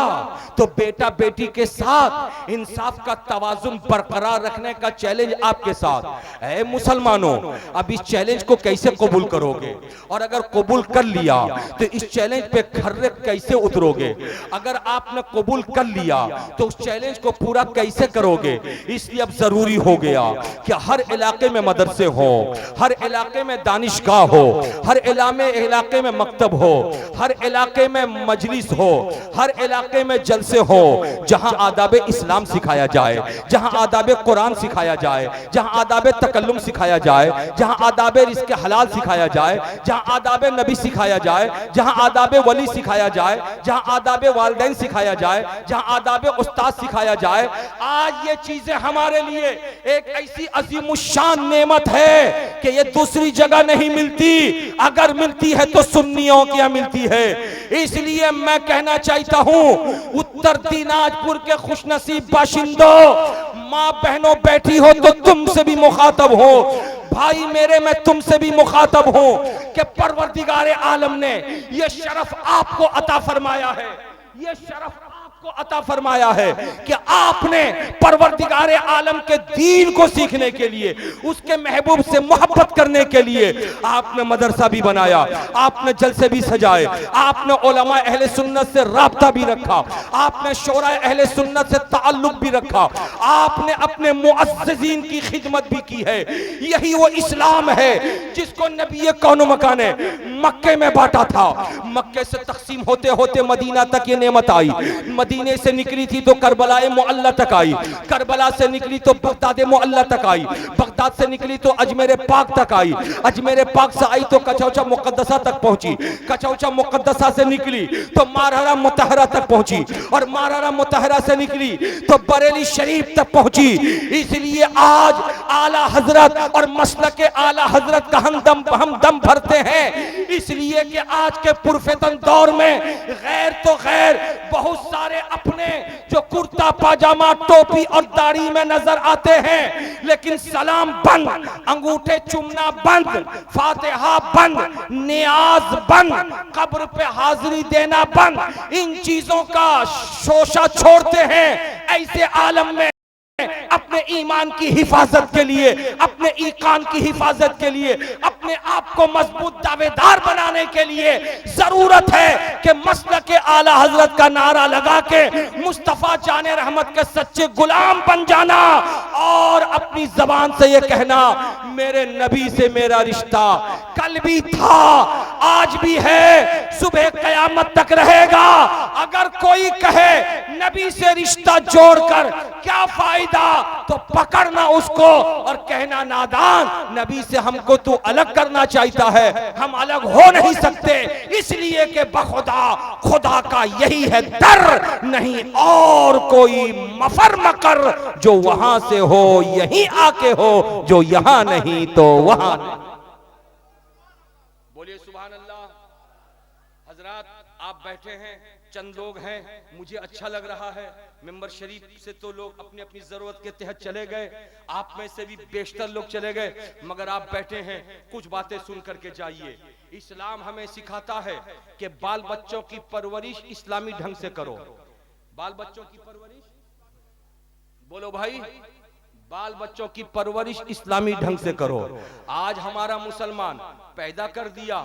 तो बेटा बेटी के साथ इंसाफ का तवाजुन बरकरार रखने का चैलेंज आपके साथ। ऐ मुसलमानों, अब इस चैलेंज को कैसे कबूल करोगे, और अगर कबूल कर लिया तो इस चैलेंज पे खर्रे कैसे उतरोगे, अगर आपने कबूल कर लिया तो उस चैलेंज को पूरा कैसे करोगे। इसलिए अब जरूरी हो गया कि हर इलाके में मदरसे हो, हर इलाके में दानिशगाह हो, हर इलाके में मकतब हो, हर इलाके में मजलिस हो, हर इलाके में जलसे हो, जहां आदाब इस्लाम सिखाया जाए, जहां आदाब कुरान सिखाया जाए, जहां आदाब तकल्लुम सिखाया जाए, जहां आदाब रिज़्क़ हलाल सिखाया जाए, जहां आदाब नबी सिखाया जाए, जहां आदाब वली सिखाया जाए, जहां आदाब वालिदैन सिखाया जाए, जहां आदाब उस्ताद सिखाया जाए। आज ये चीजें हमारे लिए एक ऐसी अज़ीमुश्शान नेमत है कि ये दूसरी जगह नहीं मिलती, अगर मिलती है तो सुन्नियों की मिलती है। इसलिए मैं कहना चाहता हूं उत्तर दिनाजपुर के खुशनसीब बाशिंदों, माँ बहनों बैठी हो तो तुमसे भी मुखातब हो, भाई मेरे मैं तुमसे भी मुखातब हूं कि परवरदिगारे आलम ने यह शरफ आपको अता फरमाया है, यह शरफ आपको अता फरमाया है कि आपने परवरदिगारे आलम के दीन को सीखने के लिए, उसके महबूब से मोहब्बत करने के लिए आपने मदरसा भी बनाया, आपने जलसे भी सजाए, आपने उलमा अहले सुन्नत से राब्ता भी रखा, आपने शोरा अहले सुन्नत से ताल्लुक भी रखा, आपने अपने मुअज़्ज़िज़ीन की खिदमत भी की है। यही वो इस्लाम है जिसको नबी कौनो मकान ने मक्के में बांटा था। मक्के से तकसीम होते होते मदीना तक ये नेमत आई, मदीने से निकली थी तो करबलाए मुअल्ला तक आई, करबला से निकली तो बगदाद मुअल्ला तक आई, बगदाद से निकली तो अजमेर पाक तक आई, अजमेर पाक से आई तो कचौचा मुकद्दसा तक पहुंची, कचौचा मुकद्दसा से निकली तो मारहरा मुतहरा तक पहुंची, और मारहरा मुतहरा से निकली तो बरेली शरीफ तक पहुंची। इसलिए आज आला हजरत और मसलक आला हजरत का हम दम भरते हैं, इसलिए कि आज के पुरफेतन दौर में गैर तो गैर बहुत सारे अपने जो कुर्ता पाजामा टोपी और दाढ़ी में नजर आते हैं, लेकिन सलाम बंद, अंगूठे चुमना बंद, फातिहा बंद, नियाज बंद, कब्र पे हाजिरी देना बंद, इन चीजों का शोशा छोड़ते हैं। ऐसे आलम में अपने ईमान की हिफाजत के लिए, अपने ईकान की हिफाजत के लिए, अपने आप को मजबूत दावेदार बनाने के लिए जरूरत है कि मसलक आला हजरत का नारा लगा के मुस्तफा जाने रहमत के सच्चे गुलाम बन जाना और अपनी जबान से ये कहना मेरे नबी से मेरा रिश्ता कल भी था, आज भी है, सुबह कयामत तक रहेगा। अगर कोई कहे नबी से रिश्ता जोड़कर क्या फायदा, तो पकड़ना उसको और कहना नादान, नबी से हमको तू अलग करना चाहता है, हम अलग हो नहीं सकते, इसलिए कि बखुदा खुदा का यही है दर, नहीं और कोई मफर मकर, जो वहां से हो यहीं आके हो, जो यहां नहीं तो वहां नहीं। बोलिए सुभान अल्लाह। हजरात आप बैठे हैं, चंद लोग हैं, मुझे अच्छा लग रहा है, मेंबर शरीफ से तो लोग अपनी अपनी जरूरत के तहत चले गए, आप में से भी बेशतर लोग चले गए, मगर आप बैठे हैं, कुछ बातें सुन करके जाइए। इस्लाम हमें सिखाता है कि बाल बच्चों की परवरिश इस्लामी ढंग से करो। बाल बच्चों की परवरिश, बोलो भाई, बाल बच्चों की परवरिश इस्लामी ढंग से करो। आज हमारा मुसलमान पैदा कर दिया,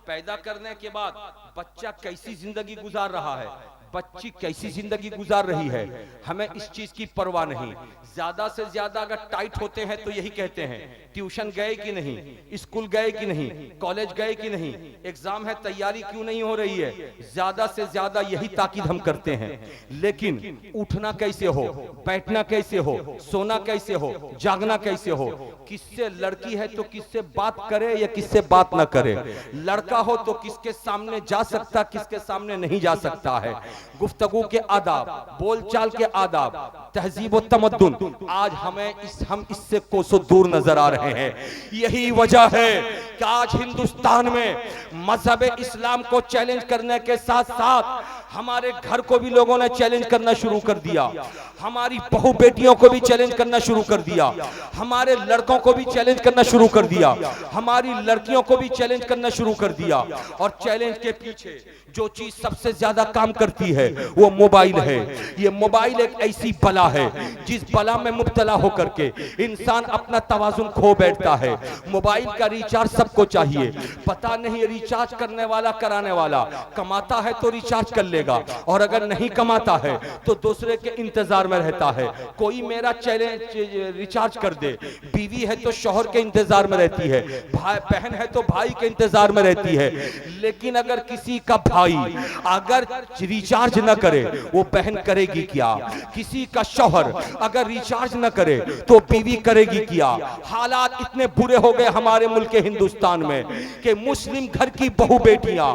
पैदा करने के बाद बच्चा कैसी जिंदगी गुजार रहा है, बच्ची कैसी जिंदगी गुजार रही है, हमें इस चीज की परवाह नहीं। ज्यादा से ज्यादा अगर टाइट होते हैं तो यही कहते हैं ट्यूशन गए कि नहीं, स्कूल गए कि नहीं, कॉलेज गए कि नहीं, एग्जाम है तैयारी क्यों नहीं हो रही है, ज्यादा से ज्यादा यही ताकीद हम करते हैं। लेकिन उठना कैसे हो, बैठना कैसे हो, सोना कैसे हो, जागना कैसे हो, किससे लड़की है तो किससे बात करे या किससे बात ना करे, लड़का हो तो किसके सामने जा सकता, किसके सामने नहीं जा सकता है, गुफ्तगू के आदाब, बोलचाल के आदाब, तहजीब व तमद्दुन, आज हम इससे कोसों दूर नजर आ रहे हैं। यही वजह है कि आज हिंदुस्तान में मजहब इस्लाम को चैलेंज करने के साथ साथ हमारे घर को भी लोगों ने चैलेंज करना शुरू कर दिया, हमारी बहू बेटियों को भी चैलेंज करना शुरू कर दिया, हमारे लड़कों को भी चैलेंज करना शुरू कर दिया, हमारी लड़कियों को भी चैलेंज करना शुरू कर दिया। और चैलेंज के पीछे जो चीज सबसे ज्यादा काम करती हस्ती है वो मोबाइल है। ये मोबाइल एक ऐसी बला है जिस बला में मुब्तला होकर के इंसान अपना तवाजुन खो बैठता है। मोबाइल का रिचार्ज सबको चाहिए, पता नहीं रिचार्ज करने वाला कराने वाला कमाता है तो रिचार्ज कर लेगा, और अगर नहीं कमाता है तो दूसरे के इंतजार में रहता है, कोई मेरा चैलेंज रिचार्ज कर दे। बीवी है तो शौहर के इंतजार में रहती है, भाई बहन है तो भाई के इंतजार में रहती है। लेकिन अगर किसी का भाई अगर रिचार्ज न करे वो बहन करेगी क्या? किसी का शौहर अगर रिचार्ज न करे तो बीवी करेगी क्या? हालात इतने बुरे हो गए हमारे मुल्क हिंदुस्तान में कि मुस्लिम घर की बहू बेटियां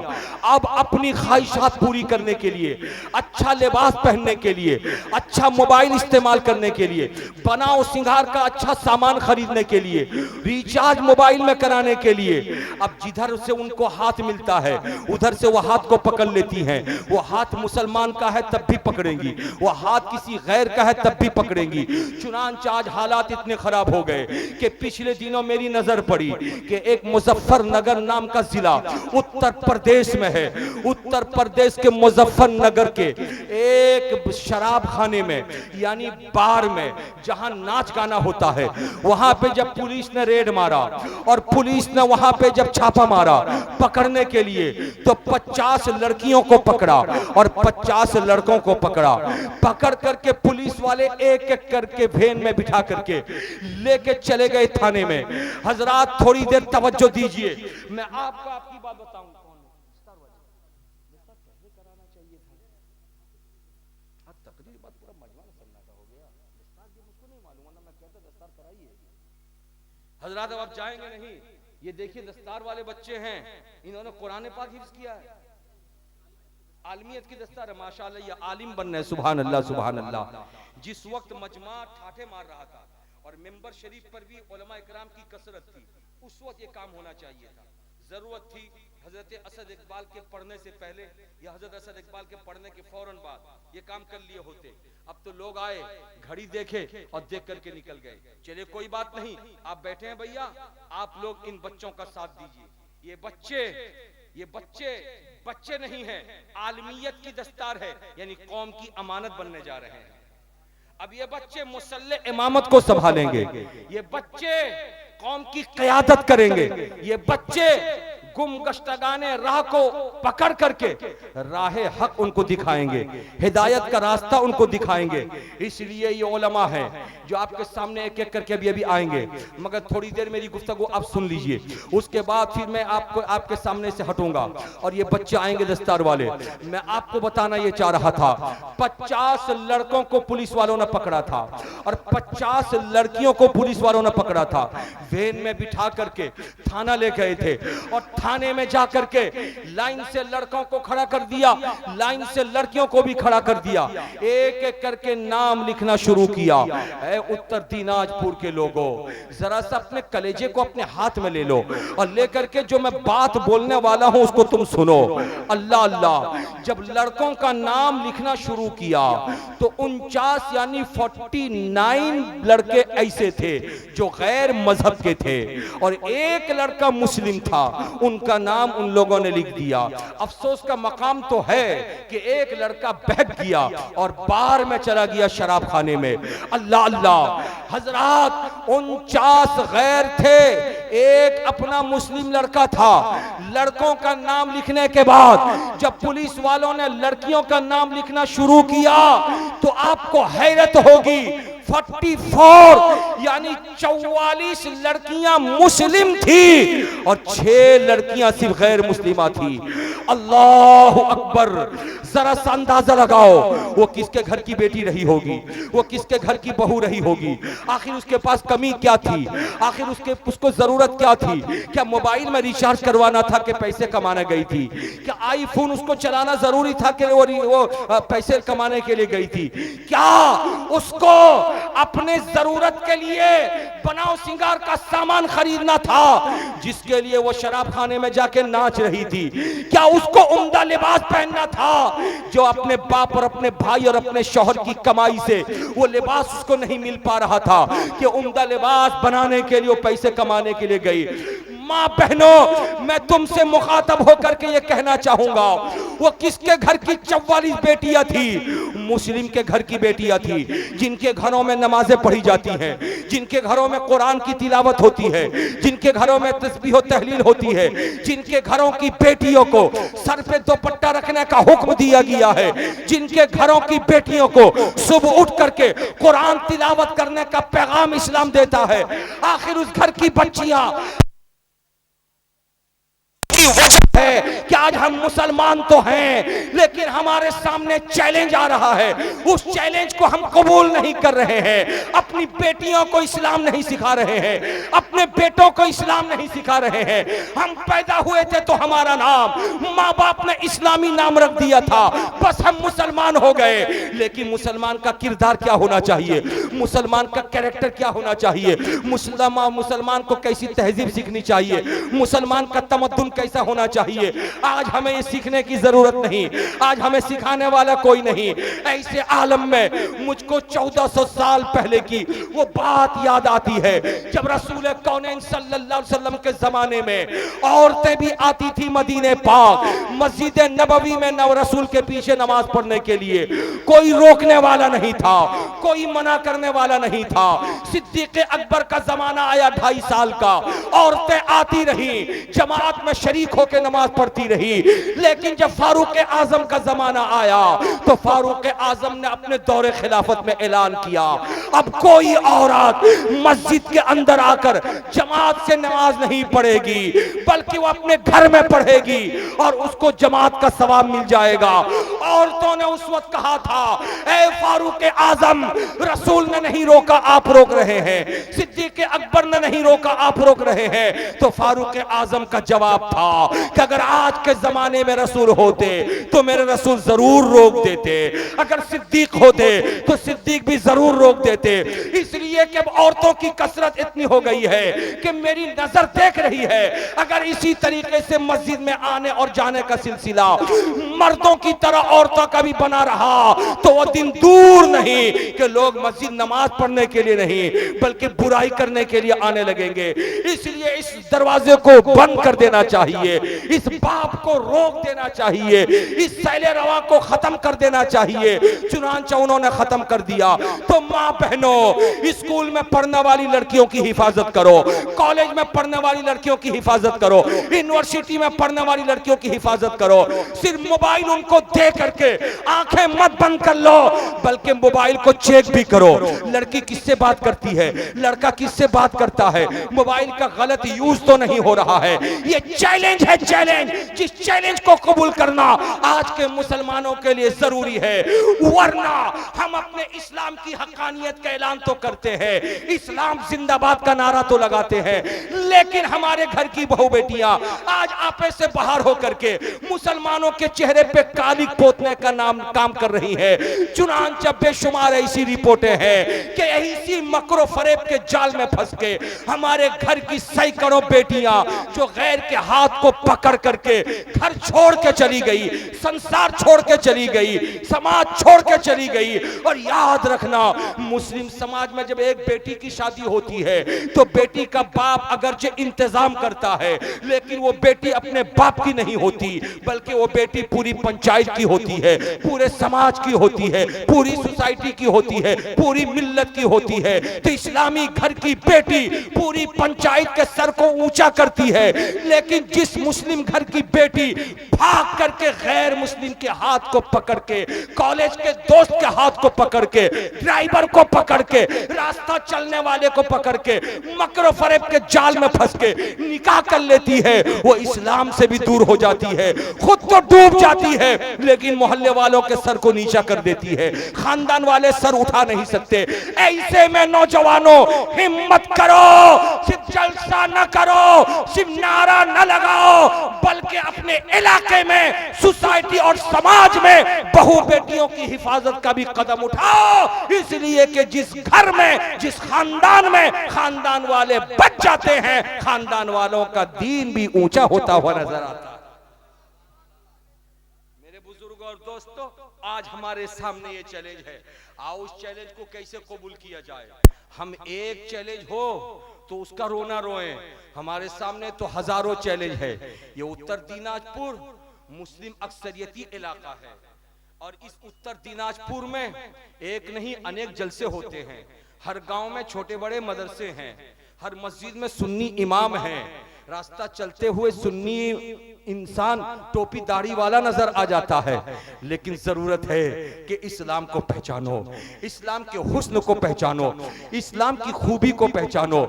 अब अपनी ख्वाहिशात पूरी करने के लिए, अच्छा लिबास पहनने के लिए, अच्छा मोबाइल इस्तेमाल करने के लिए, बनाओ सिंगार का अच्छा सामान खरीदने के लिए, रिचार्ज मोबाइल में कराने के लिए, अब जिधर से उनको हाथ मिलता है उधर से वो हाथ को पकड़ लेती हैं। वो हाथ मुसलमान का है तब भी पकड़ेंगी, वो हाथ किसी गैर का है तब भी पकड़ेंगी। चुनांचे आज हालात इतने खराब हो गए कि पिछले दिनों मेरी नजर पड़ी कि एक मुजफ्फरनगर नाम का जिला उत्तर प्रदेश में है। उत्तर प्रदेश के मुजफ्फरनगर के एक शराब खाने में यानी बार में जहां नाच गाना होता है, वहां पे जब पुलिस ने रेड मारा और पुलिस ने वहां पे जब छापा मारा पकड़ने के लिए तो 50 लड़कियों को पकड़ा और 50 लड़कों को पकड़ा। पकड़ करके पुलिस वाले एक एक करके वैन में बिठा करके लेके चले गए थाने में। हजरात थोड़ी देर तवज्जो दीजिए, मैं आपको आपकी बात बताऊंगा। हजरात अब आप जाएंगे नहीं, ये देखिए दस्तार वाले बच्चे हैं, इन्होंने कुरान पाक हिफ्ज़ किया है, आलमियत की दस्तार है माशाअल्लाह, ये आलिम बनना है। सुभान अल्लाह सुभान अल्लाह। जिस वक्त मजमा ठाठे मार रहा था और मिंबर शरीफ पर भी उलमा इकराम की कसरत थी, उस वक्त ये काम होना चाहिए था। जरूरत थी हजरत असद इकबाल के पढ़ने से पहले या हजरत असद इकबाल के पढ़ने के फौरन बाद ये काम कर लिए होते। अब तो लोग आए, घड़ी देखे और देख करके निकल गए। चलिए कोई बात नहीं, आप बैठे हैं भैया, आप लोग इन बच्चों का साथ दीजिए। ये बच्चे बच्चे नहीं हैं, आलमियत की दस्तार है, यानी कौम की अमानत बनने जा रहे हैं। अब ये बच्चे मुसल्ले इमामत को संभालेंगे, ये बच्चे कौम की क़यादत करेंगे, ये बच्चे गुमगश्तगाने राह को पकड़ करके राहे हक उनको दिखाएंगे, हिदायत का रास्ता उनको दिखाएंगे। इसलिए ये उलमा हैं जो आपके सामने एक एक करके अभी आएंगे, मगर थोड़ी देर मेरी गुफ्तगू आप सुन लीजिए, उसके बाद फिर मैं आपको आपके सामने से हटूंगा और ये बच्चे आएंगे दस्तार वाले। मैं आपको बताना ये चाह रहा था, 50 लड़कों को पुलिस वालों ने पकड़ा था और 50 लड़कियों को पुलिस वालों ने पकड़ा था। वैन में बिठा करके थाना ले गए थे और थाने में जा करके लाइन से लड़कों को खड़ा कर दिया, लाइन से लड़कियों को भी खड़ा कर दिया, एक एक करके नाम लिखना शुरू किया। ऐ उत्तर दिनाजपुर के लोगों, जरा सा अपने कलेजे को अपने हाथ में ले लो और लेकर के जो मैं बात बोलने वाला हूं उसको तुम सुनो। अल्लाह अल्लाह, जब लड़कों का नाम लिखना शुरू किया तो 49 यानी 49 लड़के ऐसे थे जो गैर मजहब के थे और एक लड़का मुस्लिम था, उनका नाम उन लोगों ने लिख दिया। अफसोस का मकाम तो है कि एक लड़का बहक गया और बार में चला गया शराब खाने में। अल्लाह अल्लाह, हजरात 49 गैर थे, एक अपना मुस्लिम लड़का था। लड़कों का नाम लिखने के बाद जब पुलिस वालों ने लड़कियों का नाम लिखना शुरू किया तो आपको हैरत होगी, 44 यानी 44 लड़कियां मुस्लिम थी और 6 लड़कियां सिर्फ गैर मुस्लिमा थी। अल्लाह अकबर, जरा सा अंदाजा लगाओ वो किसके घर की बेटी रही होगी, वो किसके घर की बहू रही होगी। आखिर उसके पास कमी क्या थी, आखिर उसको जरूरत क्या थी? क्या मोबाइल में रिचार्ज करवाना था कि पैसे कमाने गई थी? क्या आईफोन उसको चलाना जरूरी था कि वो पैसे कमाने के लिए गई थी? क्या उसको अपने जरूरत के लिए बनाओ सिंगार का सामान खरीदना था जिसके लिए वो शराब खाने में जाके नाच रही थी? क्या उसको उम्दा लिबास पहनना था जो अपने बाप और अपने भाई और अपने शौहर की कमाई से वो लिबास उसको नहीं मिल पा रहा था कि उम्दा लिबास बनाने के लिए वो पैसे कमाने के लिए गई? माँ बहनों, मैं तुमसे मुखातब होकर के ये कहना चाहूंगा, वो किसके घर की 44 बेटियां थी? मुस्लिम के घर की बेटियां थी, जिनके घरों में नमाजें पढ़ी जाती हैं, जिनके घरों में कुरान की तिलावत होती है, जिनके घरों में तस्बीह और तहलील होती है, जिनके घरों की बेटियों को सर पे दुपट्टा रखने का हुक्म दिया गया है, जिनके घरों की बेटियों को सुबह उठ करके कुरान तिलावत करने का पैगाम इस्लाम देता है। आखिर उस घर की बच्चियां की वजह है कि आज हम मुसलमान तो हैं, लेकिन हमारे सामने चैलेंज आ रहा है, उस चैलेंज को हम कबूल नहीं कर रहे हैं। अपनी बेटियों को इस्लाम नहीं सिखा रहे हैं, अपने बेटों को इस्लाम नहीं सिखा रहे हैं। हम पैदा हुए थे तो हमारा नाम माँ बाप ने इस्लामी नाम रख दिया था, बस हम मुसलमान हो गए। लेकिन मुसलमान का किरदार क्या होना चाहिए, मुसलमान का कैरेक्टर क्या होना चाहिए, मुसलमान को कैसी तहजीब सीखनी चाहिए, मुसलमान का तमद्दुन कैसा होना चाहिए, आज हमें ये सीखने की जरूरत नहीं, आज हमें सिखाने वाला कोई नहीं। ऐसे आलम में मुझको 1400 साल पहले की वो बात याद आती है, जब रसूल कौनैन सल्लल्लाहु अलैहि वसल्लम के जमाने में औरतें भी आती थी मदीने पाक, मस्जिद नबवी में नव रसूल के पीछे नमाज पढ़ने के लिए। कोई रोकने वाला नहीं था, कोई मना करने वाला नहीं था। सिद्दीक अकबर का जमाना आया 2.5 साल का, औरतें आती रही, जमात में शरीक होकर नमाज पढ़ती रही। लेकिन जब फारूक आजम का जमाना आया तो फारूक आजम ने अपने दौरे खिलाफत में ऐलान किया, अब कोई औरत मस्जिद के अंदर आकर जमात से नमाज नहीं पढ़ेगी, बल्कि वो अपने घर में पढ़ेगी और उसको जमात का सवाब मिल जाएगा। औरतों ने उस वक्त कहा था, ए फारूक आजम, रसूल ने नहीं रोका, आप रोक रहे हैं, सिद्दीक अकबर ने नहीं रोका, आप रोक रहे हैं। तो फारूक आजम का जवाब था कि अगर आज के जमाने में रसूल होते तो मेरे रसूल जरूर रोक देते, अगर सिद्दीक होते तो सिद्दीक भी जरूर रोक देते। इसलिए कि अब औरतों की कसरत इतनी हो गई है कि मेरी नजर देख रही है, अगर इसी तरीके से मस्जिद में आने और जाने का सिलसिला मर्दों की तरह औरतों का भी बना रहा तो वो दिन दूर नहीं कि लोग मस्जिद नमाज पढ़ने के लिए नहीं बल्कि बुराई करने के लिए आने लगेंगे। इसलिए इस दरवाजे को बंद कर देना चाहिए, इस बाप को रोक देना चाहिए, इस सैले रवा को खत्म कर देना चाहिए। चुनांचे उन्होंने खत्म कर दिया। तो माँ बहनों, स्कूल में पढ़ने वाली लड़कियों की हिफाजत करो, कॉलेज में पढ़ने वाली लड़कियों की हिफाजत करो, यूनिवर्सिटी में पढ़ने वाली लड़कियों की हिफाजत करो। सिर्फ मोबाइल उनको दे करके आंखें मत बंद कर लो, बल्कि मोबाइल को चेक भी करो, लड़की किससे बात करती है, लड़का किससे बात करता है, मोबाइल का गलत यूज तो नहीं हो रहा है। ये चैलेंज है, चैलेंज, जिस चैलेंज को कबूल करना आज के मुसलमानों के लिए जरूरी है। वरना हम अपने इस्लाम की हक्कानियत का ऐलान तो करते हैं, इस्लाम जिंदाबाद का नारा तो लगाते हैं, लेकिन हमारे घर की बहू बेटियां आज आपे से बाहर होकर के मुसलमानों के चेहरे पे कालिक पोतने का काम कर रही है। चुनांचे बेशुमार ऐसी रिपोर्टें हैं कि इसी मकरो फरेब के जाल में फंस के हमारे घर की सैकड़ों बेटियां जो गैर के हाथ को पकड़ करके घर छोड़ के चली गई, संसार छोड़ के चली गई, समाज छोड़ के चली गई। और याद रखना, मुस्लिम समाज में जब एक बेटी की शादी होती है तो बेटी का बाप अगरचे इंतजाम करता है, लेकिन वो बेटी अपने बाप की नहीं होती, बल्कि वो बेटी पूरी पंचायत की होती है, पूरे समाज की होती है, पूरी सोसाइटी की होती है, पूरी मिल्लत की होती है। तो इस्लामी घर की बेटी पूरी पंचायत के सर को ऊंचा करती है, लेकिन जिस मुस्लिम घर की बेटी भाग करके गैर मुस्लिम के हाथ को पकड़ के, कॉलेज के दोस्त के हाथ को पकड़ के, ड्राइवर को पकड़ के, रास्ता चलने वाले को पकड़ के मकरो फरेब के जाल में फंस के निकाह कर लेती है, वो इस्लाम से भी दूर हो जाती है, खुद तो डूब जाती है, लेकिन मोहल्ले वालों के सर को नीचा कर देती है, खानदान वाले सर उठा नहीं सकते। ऐसे में नौजवानों, हिम्मत करो, सिर्फ जलसा न करो, सिर्फ नारा न लगाओ, बल्कि अपने इलाके में, सोसाइटी और समाज में बहू बेटियों की हिफाजत का भी कदम उठाओ। इसलिए कि जिस घर में, जिस खानदान में खानदान वाले बच जाते हैं, खानदान वालों का दीन भी ऊंचा होता हुआ नजर आता है। मेरे बुजुर्ग और दोस्तों, आज हमारे सामने ये चैलेंज है। आओ उस चैलेंज को कैसे कबूल किया जाए। हम एक चैलेंज हो तो उसका रोना रोए। हमारे सामने तो हजारों चैलेंज है। ये उत्तर दिनाजपुर मुस्लिम अक्सरियती इलाका है और इस उत्तर दिनाजपुर में एक नहीं अनेक जलसे होते हैं। हर गांव में छोटे बड़े मदरसे हैं, हर मस्जिद में सुन्नी इमाम हैं। रास्ता चलते हुए सुन्नी इंसान टोपी दाढ़ी वाला नजर आ जाता है, लेकिन जरूरत है कि इस्लाम को पहचानो, इस्लाम के हुस्न को पहचानो, इस्लाम की खूबी को पहचानो।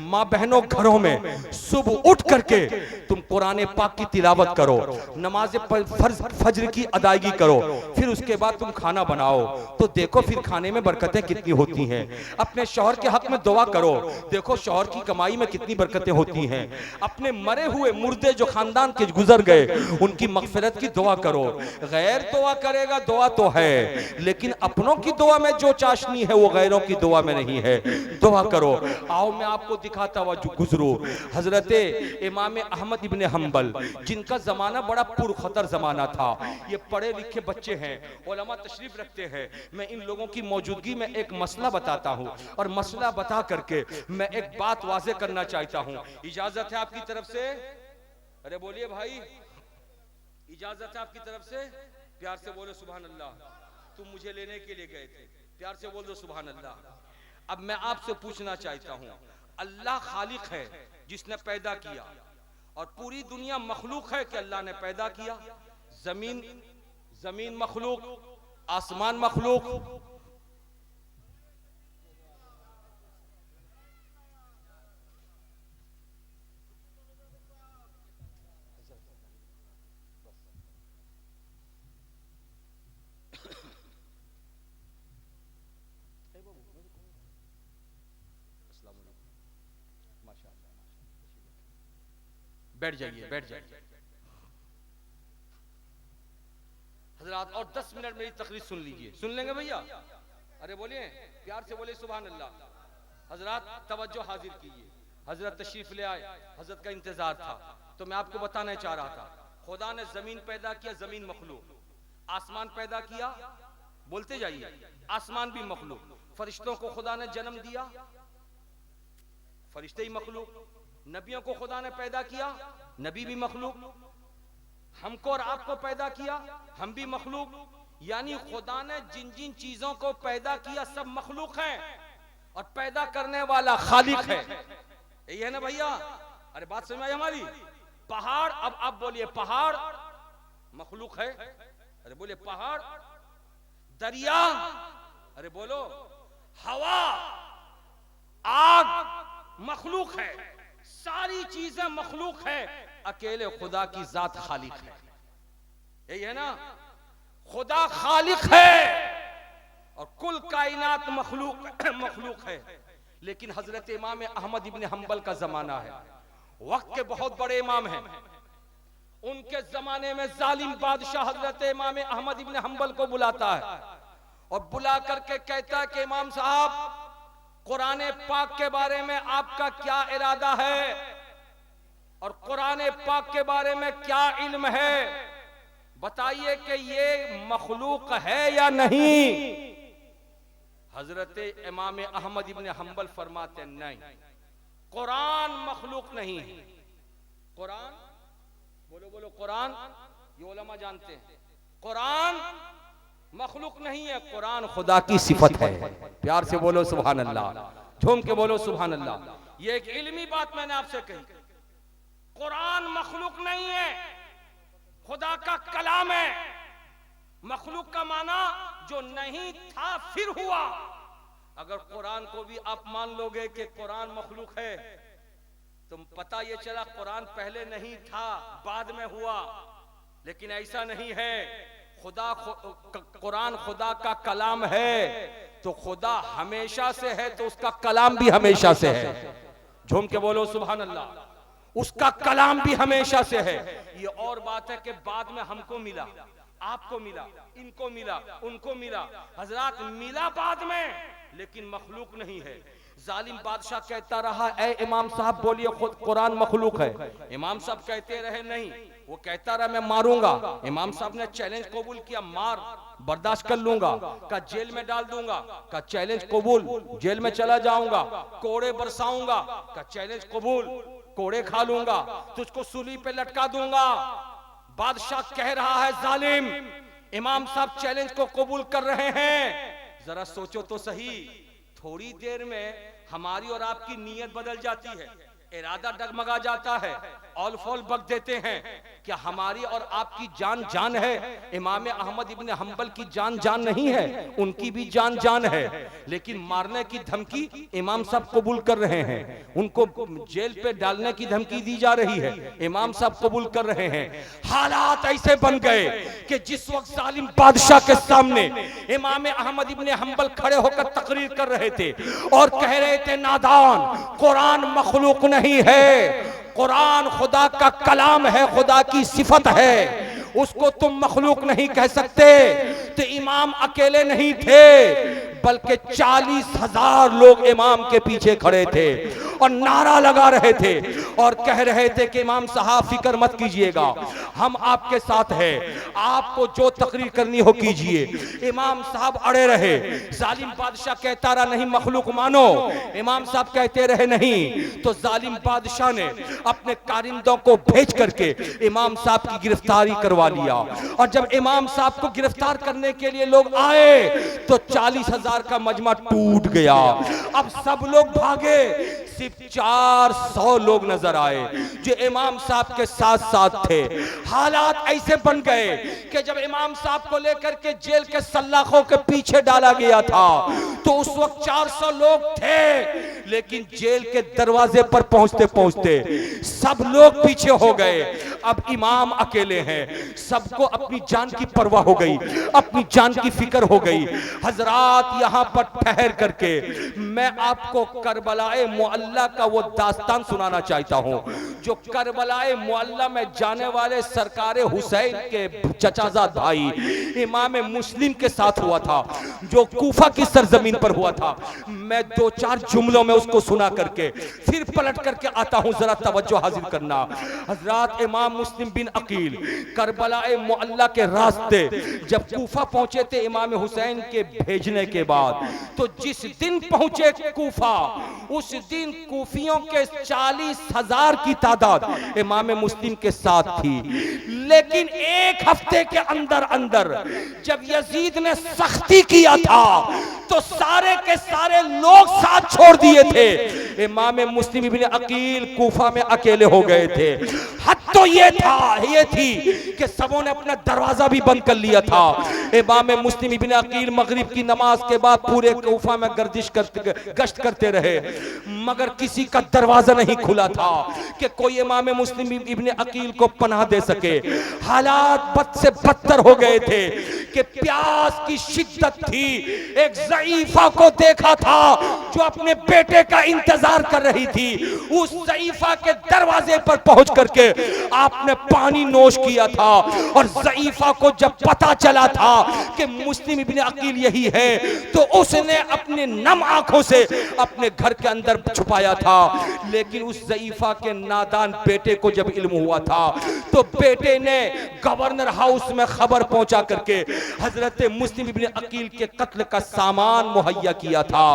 माँ बहनों, घरों में सुबह उठ करके तुम कुरान पाक की तिलावत करो, नमाज फज्र की अदायगी करो, फिर उसके बाद तुम खाना बनाओ तो देखो फिर खाने में बरकतें कितनी होती हैं। अपने शौहर के हक में दुआ करो, देखो शौहर की कमाई में कितनी बरकतें होती हैं। अपने मरे हुए मुर्दे जो खानदान के गुजर गए उनकी मगफिरत की दुआ करो। गैर दुआ करेगा दुआ तो है, लेकिन अपनों की दुआ में जो चाशनी है वो गैरों की दुआ में नहीं है। दुआ करो। आओ मैं आपको दिखाता हुआ गुजरू हजरत इमाम अहमद इब्ने हंबल, जिनका जमाना बड़ा पुरखतर जमाना था। ये पढ़े लिखे बच्चे हैं, उलमा तशरीफ रखते हैं। मैं इन लोगों की मौजूदगी में एक मसला बताता हूँ और मसला बता करके मैं एक बात वाजे करना चाहता हूँ। इजाजत है आपकी तरफ से? अरे बोलिए भाई, इजाजत है आपकी तरफ से? प्यार से बोलो सुभान अल्लाह। तुम मुझे लेने के लिए गए थे, प्यार से बोल दो सुभान अल्लाह। अब मैं आपसे पूछना चाहता हूँ, अल्लाह खालिक है जिसने पैदा किया और पूरी दुनिया मखलूक है कि अल्लाह ने पैदा किया? जमीन मखलूक, आसमान मखलूक, बैठ जाइए, बैठ जाइए हजरात, और 10 मिनट मेरी तकरीर सुन लीजिए। सुन लेंगे भैया? अरे बोलिए, प्यार से बोले सुभान अल्लाह। हजरात तवज्जो हाजिर कीजिए, हजरत तशरीफ ले आए, हजरत का इंतजार था। तो मैं आपको बताना चाह रहा था, खुदा ने जमीन पैदा किया, जमीन मखलूक, आसमान पैदा किया, बोलते जाइए, आसमान भी मखलूक, फरिश्तों को खुदा ने जन्म दिया, फरिश्ते ही मखलूक, नबियों को खुदा ने पैदा किया, नबी भी मखलूक, हमको और आपको पैदा किया, हम भी मखलूक। यानी खुदा ने जिन जिन चीजों को पैदा किया सब मखलूक है और पैदा करने वाला खालिक है। यही है ना भैया? अरे बात समझ आई हमारी? पहाड़, अब आप बोलिए, पहाड़ मखलूक है? अरे बोलिए पहाड़। दरिया, अरे बोलो। हवा, आग मखलूक है, सारी चीजें मखलूक है, अकेले खुदा की जात खालिक है। यही है ना? खुदा खालिक है और कुल कायनात मखलूक है। लेकिन हजरत इमाम अहमद इब्ने हंबल का जमाना है, वक्त के बहुत बड़े इमाम हैं। उनके जमाने में जालिम बादशाह हजरत इमाम अहमद इब्ने हंबल को बुलाता है और बुला करके कहता है कि इमाम साहब, कुरान पाक के बारे में आपका क्या इरादा है और कुरान पाक के बारे में क्या इल्म है, बताइए कि ये मखलूक है या नहीं। हजरत इमाम अहमद इब्ने हंबल फरमाते नहीं, कुरान मखलूक नहीं है। कुरान, बोलो बोलो कुरान, ये उलमा जानते हैं, कुरान मखलूक नहीं है, कुरान खुदा की सिफत है। प्यार से बोलो सुभान अल्लाह, झूम के बोलो सुभान अल्लाह। ये एक इल्मी बात मैंने आपसे कही, कुरान मखलूक नहीं है, खुदा का कलाम है। मखलूक का माना जो नहीं था फिर हुआ। अगर कुरान को भी आप मान लोगे कि कुरान मखलूक है, तो पता ये चला कुरान पहले नहीं था, बाद में हुआ। लेकिन ऐसा नहीं है, कुरान खुदा का कलाम है तो खुदा हमेशा से है, तो उसका कलाम भी हमेशा से है। झूम के बोलो सुभान अल्लाह। उसका कलाम भी हमेशा से है। ये और बात है कि बाद में हमको मिला, आपको मिला, इनको मिला, उनको मिला। हजरात मिला बाद में, लेकिन मखलूक नहीं है। जालिम बादशाह कहता रहा, ए इमाम साहब बोलिए खुद कुरान मखलूक है। इमाम साहब कहते रहे नहीं, वो कहता रहा मैं मारूंगा। इमाम साहब ने चैलेंज कबूल किया, मार। बर्दाश्त कर लूंगा, का जेल में डाल दूंगा, का चैलेंज कबूल, जेल में चला जाऊंगा, कोड़े बरसाऊंगा, का चैलेंज कबूल, कोड़े खा लूंगा, तुझको सूली पे लटका दूंगा। बादशाह कह रहा है जालिम, इमाम साहब चैलेंज को कबूल कर रहे हैं। जरा सोचो तो सही, थोड़ी देर में हमारी और आपकी नीयत बदल जाती है, इरादा डगमगा जाता है, ऑल फॉल बक देते हैं। क्या हमारी और आपकी जान जान है? इमाम अहमद इब्न हंबल की जान जान नहीं है, उनकी भी जान जान है, लेकिन मारने की धमकी इमाम साहब कबूल कर रहे हैं। उनको जेल पे डालने की धमकी दी जा रही है, इमाम साहब कबूल कर रहे हैं। हालात ऐसे बन गए कि जिस वक्त जालिम बादशाह के सामने इमाम अहमद इब्न हंबल खड़े होकर तकरीर कर रहे थे और कह रहे थे, नादान, कुरान मखलूक नहीं है, कुरान खुदा का कलाम है, खुदा की सिफत है, उसको तुम मखलूक नहीं कह सकते। तो इमाम अकेले नहीं थे, बल्कि 40,000 लोग इमाम के पीछे खड़े थे और नारा लगा रहे थे और कह रहे थे कि इमाम साहब फिक्र मत कीजिएगा, हम आपके साथ हैं, आपको जो तकरीर करनी हो कीजिए। इमाम साहब अड़े रहे, जालिम बादशाह कहता रहा नहीं मखलूक मानो, इमाम साहब कहते रहे नहीं। तो जालिम बादशाह ने अपने कारिंदों को भेज करके इमाम साहब की गिरफ्तारी करवा लिया। और जब इमाम साहब को गिरफ्तार करने के लिए लोग आए तो 40,000 का मजमा टूट गया। अब सब लोग भागे, सिर्फ 400 लोग नजर आए जो इमाम साहब के साथ साथ थे। हालात ऐसे बन गए कि जब इमाम साहब को लेकर के जेल के सल्लाखों के पीछे डाला गया था तो उस वक्त 400 लोग थे, लेकिन जेल के दरवाजे पर पहुंचते पहुंचते सब लोग पीछे हो गए। अब इमाम अकेले हैं, सबको अपनी जान की परवाह हो गई, अपनी जान की फिक्र हो गई। हजरात, यहां पर ठहर करके मैं आपको करबलाए मुअल्ला का वो दास्तान सुनाना चाहता हूं जो करबलाए मुअल्ला में जाने वाले सरकारे हुसैन के चचाजाद भाई इमाम मुस्लिम के साथ हुआ था, जो कूफा की सरजमीन पर हुआ था। मैं 2-4 जुमलों में उसको सुना करके फिर पलट करके आता हूं, जरा तवज्जो हाजिर करना। हजरात, इमाम मुस्लिम बिन अकील करबलाए मुअल्ला के रास्ते जब कूफा पहुंचे थे इमाम हुसैन के भेजने के बाद, तो जिस दिन पहुंचे कूफा उस दिन कूफियों के 40,000 की तादाद इमाम मुस्लिम के साथ थी। लेकिन एक हफ्ते के अंदर अंदर जब यजीद ने सख्ती किया था तो सारे के सारे लोग साथ छोड़ दिए थे। इमाम मुस्लिम इब्न अकील कूफा में अकेले हो गए थे। हद तो ये थी कि सबों ने अपना दरवाजा भी बंद कर लिया था। इमाम मुस्लिम इब्न अकील मगरिब की नमाज के बाद पूरे कूफा में गश्त करते रहे, मगर किसी का दरवाजा नहीं खुला था कि कोई इमाम मुस्लिम इब्न अकील को पनाह दे सके। हालात बद से बदतर हो गए थे कि प्यास की शिद्दत थी। एक ज़ईफा को देखा था जो अपने बेटे का इंतजार कर रही थी। उस ज़ईफा के दरवाजे पर पहुंच करके आपने पानी नोश किया था और ज़ईफा को जब पता चला था कि मुस्लिम इब्न अकील यही है तो उसने अपने नम आंखों से अपने घर के अंदर छुपाया था। लेकिन उस ज़ईफा के नादान बेटे को जब इल्म हुआ था तो बेटे ने गवर्नर हाउस में खबर पहुंचा करके हजरत मुस्लिम इब्न अकील के कत्ल का सामान मुहैया किया था।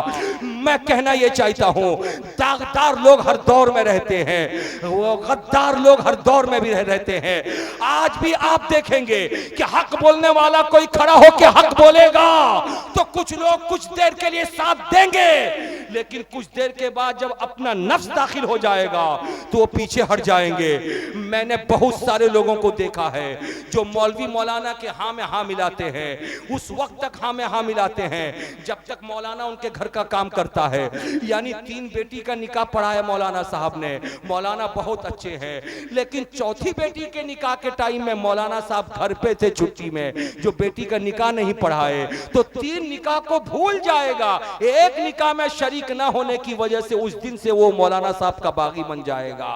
मैं कहना यह चाहता हूं, दागदार लोग हर दौर में रहते हैं, वो गद्दार लोग हर दौर में भी रहते हैं। आज भी आप देखेंगे कि हक बोलने वाला कोई खड़ा होकर हक बोलेगा तो कुछ लोग कुछ देर के लिए साथ देंगे, लेकिन कुछ देर के बाद जब अपना नफ्स दाखिल हो जाएगा तो वो पीछे हट जाएंगे। मैंने बहुत सारे लोगों को देखा है जो मौलवी मौलाना के हाँ में हाँ मिलाते हैं, उस वक्त तक हाँ में हाँ मिलाते हैं जब तक मौलाना उनके घर का काम करता है। यानी 3 बेटी का निकाह पढ़ाया मौलाना साहब ने, मौलाना बहुत अच्छे हैं, लेकिन चौथी बेटी के निकाह के टाइम में मौलाना साहब घर पे थे छुट्टी में, जो बेटी का निकाह नहीं पढ़ाए तो 3 निकाह को भूल जाएगा। एक निकाह में शरीक ना होने की वजह से उस दिन से वो मौलाना साहब का बागी बन जाएगा।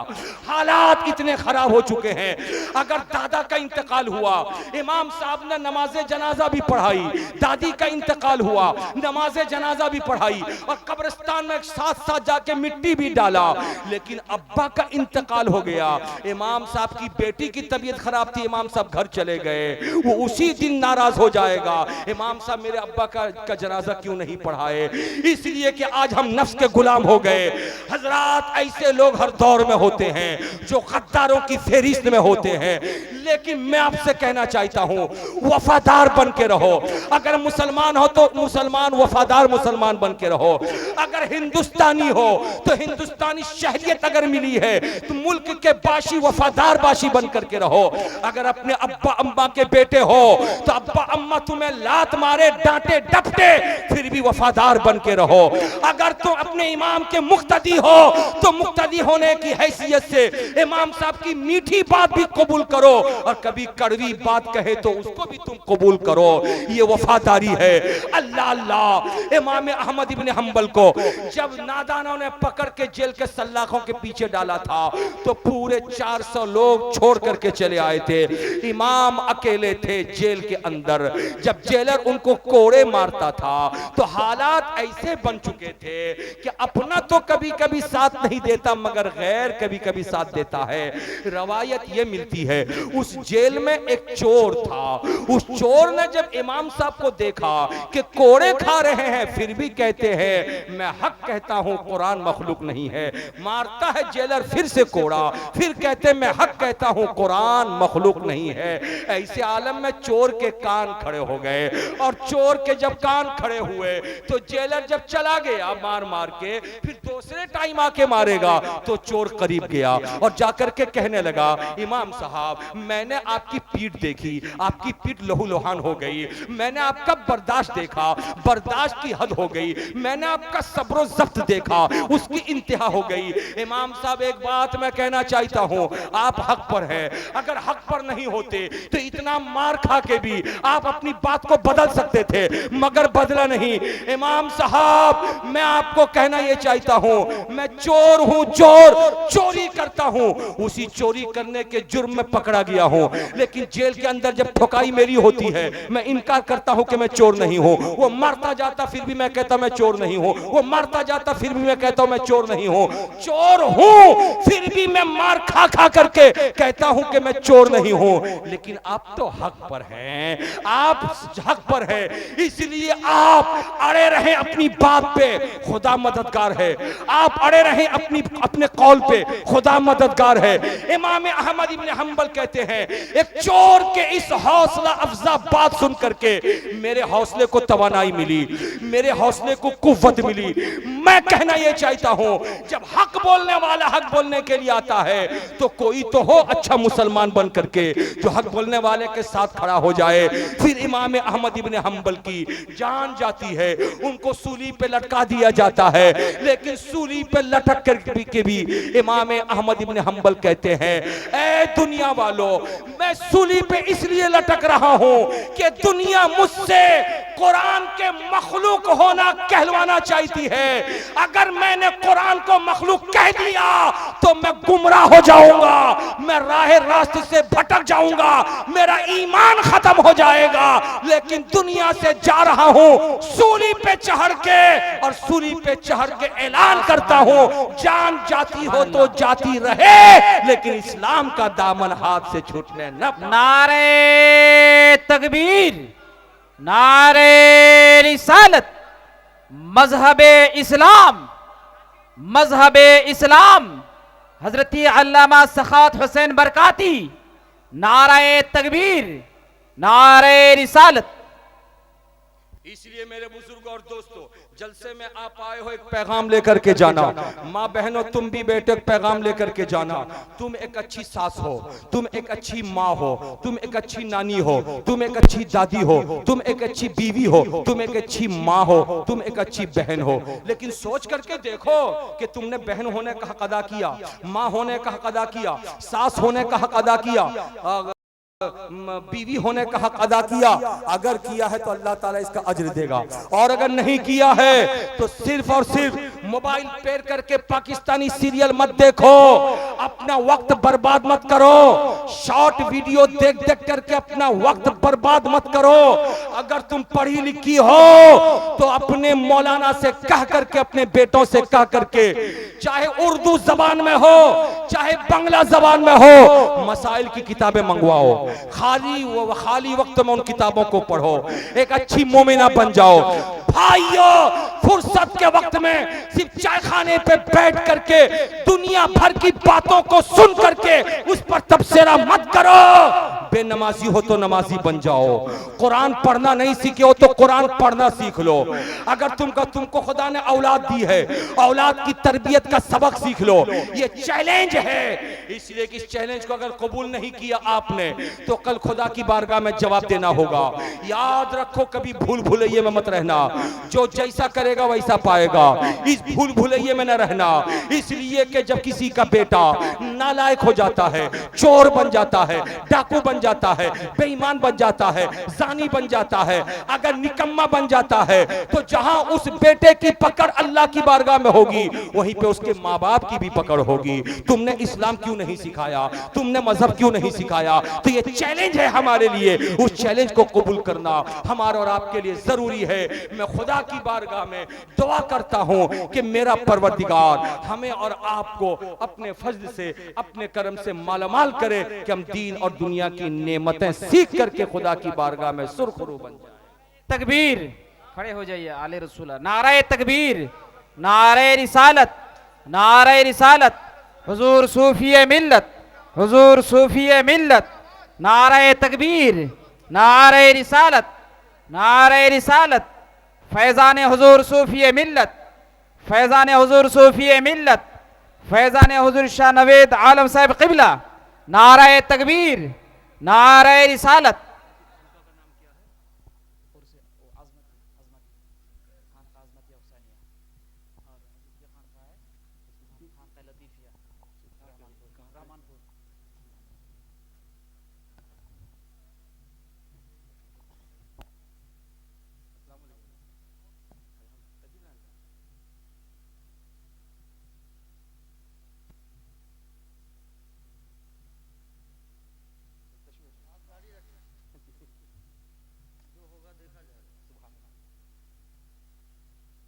हालात इतने खराब हो चुके हैं। अगर दादा का इंतकाल हुआ, इमाम साहब ने नमाज़े जनाजा भी पढ़ाई, दादी का इंतकाल हुआ, नमाज जनाजा भी पढ़ाई और कब्रिस्तान में साथ साथ जाके मिट्टी भी डाला। लेकिन अब्बा का इंतकाल हो गया। इमाम साहब की बेटी की तबीयत खराब थी, इमाम साहब घर चले गए। वो उसी दिन नाराज हो जाएगा, इमाम साहब मेरे अब्बा का जनाजा क्यों नहीं पढ़ाए? इसलिए कि आज हम नफ्स के गुलाम हो गए। हजरात, ऐसे लोग हर दौर में होते हैं जो गद्दारों की फेहरिस्त में होते हैं। लेकिन मैं आपसे कहना चाहता हूं, वफादार बन के रहो। अगर मुसलमान हो तो मुसलमान, वफादार मुसलमान बन के रहो। अगर हिंदुस्तानी हो तो हिंदुस्तानी शहरियत अगर मिली है तो मुल्क के बाशी, वफादार बाशी बन करके रहो। अगर अपने अब्बा अम्मा के बेटे हो तो अब्बा अम्मा तुम्हें लात मारे, डांटे, डपटे, फिर भी वफादार बन के रहो। अगर तुम अपने इमाम के मुक्तदी हो तो मुक्तदी होने की हैसियत से इमाम साहब की मीठी बात भी कबूल करो और कभी कड़वी बात कहे तो उसको भी तुम कबूल करो। ये वफादारी है। अल्लाह अल्लाह, इमाम अहमद इब्न हंबल को जब नादानों ने पकड़ के जेल के सल्लाखों के पीछे डाला था तो पूरे 400 लोग छोड़ करके चले आए थे। इमाम अकेले थे जेल के अंदर। जब जेलर उनको कोड़े मारता था तो हालात ऐसे बन चुके थे कि अपना तो कभी कभी साथ नहीं देता मगर गैर कभी कभी साथ देता है। रवायत ये मिलती है, उस जेल में एक चोर था। उस चोर ने जब इमाम साहब को देखा कि कोड़े खा रहे हैं फिर भी कहते हैं मैं हक कहता हूं, कुरान मखलूक नहीं है। मारता है जेलर फिर से कोड़ा, फिर कहते मैं हक कहता हूं, कुरान मखलूक नहीं है। ऐसे आलम में चोर के कान खड़े हो गए और चोर के जब कान खड़े हुए तो जेलर जब चला गया मार मार के, फिर दूसरे टाइम आके मारेगा तो चोर करीब गया और जाकर के कहने लगा इमाम साहब मैंने आपकी पीठ देखी, आपकी पीठ लहूलुहान हो गई। मैंने आपका बर्दाश्त देखा, बर्दाश्त की हद हो गई। मैंने आपका सब्र ज़ब्त देखा, उसकी इंतहा हो गई। इमाम साहब एक बात मैं कहना चाहता हूं, आप हक पर हैं। अगर हक पर नहीं होते तो इतना मार खा के भी आप अपनी बात को बदल सकते थे मगर बदला नहीं। इमाम साहब मैं आपको कहना यह चाहता हूं, मैं चोर हूं, चोरी करता हूं, उसी चोरी करने के जुर्म में पकड़ा गया हूं। लेकिन जेल के अंदर जब ठुकाई मेरी होती है मैं इनकार करता हूं कि मैं चोर नहीं हूं। वो मारता जाता फिर भी मैं कहता मैं चोर नहीं हूं। वो मारता जाता फिर भी मैं कहता हूं मैं चोर नहीं हूं। चोर हूं फिर भी मैं मार खा खा करके कहता हूं कि मैं चोर नहीं हूं। लेकिन आप तो हक पर हैं, आप हक पर हैं, इसलिए आप अड़े रहे अपनी बात पे, खुदा मददगार है। आप अड़े रहे अपने कौल पे, खुदा मददगार है। इमाम अहमद इब्न हंबल कहते हैं एक चोर के इस हौसला अफजा बात सुन करके मेरे हौसले को तवानाई मिली, मेरे हौसले को कुव्वत मिली। मैं कहना यह चाहता हूं जब हक बोलने वाला हक बोलने के लिए आता है तो कोई तो हो अच्छा मुसलमान बन करके जो हक बोलने वाले के साथ खड़ा हो जाए। फिर इमाम अहमद इब्न हंबल की जान जाती है, उनको सूली पे लटका दिया जाता है। लेकिन सूली पे लटक करके भी इमाम अहमद इब्न हंबल कहते हैं ऐ दुनिया वालों, मैं सूली पे इसलिए लटक रहा हूं कि दुनिया मुझसे कुरान के मखलूक होना कहलवाना चाहती है। अगर मैंने कुरान को मखलूक कह दिया तो मैं गुमराह हो जाऊंगा, मैं राह रास्ते से भटक जाऊंगा, मेरा ईमान खत्म हो जाएगा। लेकिन दुनिया से जा रहा हूं सूली पे चढ़ के और सूली पे चढ़ के ऐलान करता हूं जान जाती हो तो जाती रहे लेकिन इस्लाम का दामन हाथ से छूटने न। नारे तकबीर, नारे रिसालत, मजहबे इस्लाम, मजहबे इस्लाम, हजरती अल्लामा सखात हुसैन बरकाती, नारे तकबीर, नारे रिसालत। इसलिए मेरे बुजुर्ग और दोस्तों जलसे में आप आए हो एक पैगाम लेकर के जाना। माँ बहनों तुम भी बेटे एक पैगाम लेकर के जाना। तुम एक अच्छी सास हो, तुम एक अच्छी माँ हो, तुम एक अच्छी नानी हो, तुम एक अच्छी दादी हो, तुम एक अच्छी बीवी हो, तुम एक अच्छी माँ हो, तुम एक अच्छी बहन हो। लेकिन सोच करके देखो कि तुमने बहन होने का हक अदा किया, माँ होने का हक अदा किया, सास होने का हक अदा किया। बीवी होने का हक अदा किया, अगर किया है तो अल्लाह ताला इसका अज्र देगा, और अगर नहीं किया है तो सिर्फ और सिर्फ मोबाइल पेर करके पाकिस्तानी सीरियल मत देखो, अपना वक्त बर्बाद मत करो, शॉर्ट वीडियो देख देख करके अपना वक्त बर्बाद मत करो। अगर तुम पढ़ी लिखी हो तो अपने मौलाना से कह करके, अपने बेटों से कह करके, चाहे उर्दू जबान में हो चाहे बांग्ला जबान में हो, मसाइल की किताबें मंगवाओ, खाली वक्त में उन किताबों को पढ़ो, एक अच्छी मोमिना बन जाओ। भाइयों, फुर्सत के वक्त में सिर्फ चाय खाने पे बैठ करके दुनिया भर की बातों को सुन करके उस पर तबसरा मत करो। बेनमाजी हो तो नमाजी बन जाओ, कुरान पढ़ना नहीं सीखे हो तो कुरान पढ़ना सीख लो। अगर तुमको खुदा ने औलाद दी है, औलाद की तरबियत का सबक सीख लो। ये चैलेंज है, इसलिए कि इस चैलेंज को अगर कबूल नहीं किया आपने तो कल खुदा की बारगाह में जवाब देना होगा। याद रखो, कभी भूल भुलैये में मत रहना, जो जैसा करेगा वैसा पाएगा। इस भूल भुलैये में न रहना, इसलिए कि जब किसी का बेटा नालायक हो जाता है, चोर बन जाता है, डाकू बन जाता है, बेईमान बन जाता है, जानी बन जाता है, अगर निकम्मा बन जाता है, तो जहां उस बेटे की पकड़ अल्लाह की बारगाह में होगी, वहीं पे उसके माँ बाप की भी पकड़ होगी। तुमने इस्लाम क्यों नहीं सिखाया, तुमने मजहब क्यों नहीं सिखाया? तो ये चैलेंज है हमारे लिए, उस चैलेंज को कबूल करना हमारा और आपके लिए जरूरी है। मैं खुदा की बारगाह में दुआ करता हूं कि मेरा परवरदिगार हमें और आपको अपने फजल से, अपने करम से मालामाल करे कि हम दीन और दुनिया की नेमतें सीख करके खुदा की बारगाह में सुरखरू बन जाए। तकबीर, खड़े हो जाइए आले रसूल। नारे तकबीर, नारे रिसालत, नारे रिसालत, हुजूर सूफी मिल्लत, हुजूर सूफी मिल्लत। नारे तकबीर, नारे रिसालत, नारे रिसालत। फैजान हुजूर सूफी मिल्लत, फैजान हुजूर सूफी मिल्लत, फैजान हुजूर शाह नवेद आलम साहब क़िबला। नारे तकबीर, नारे रिसालत।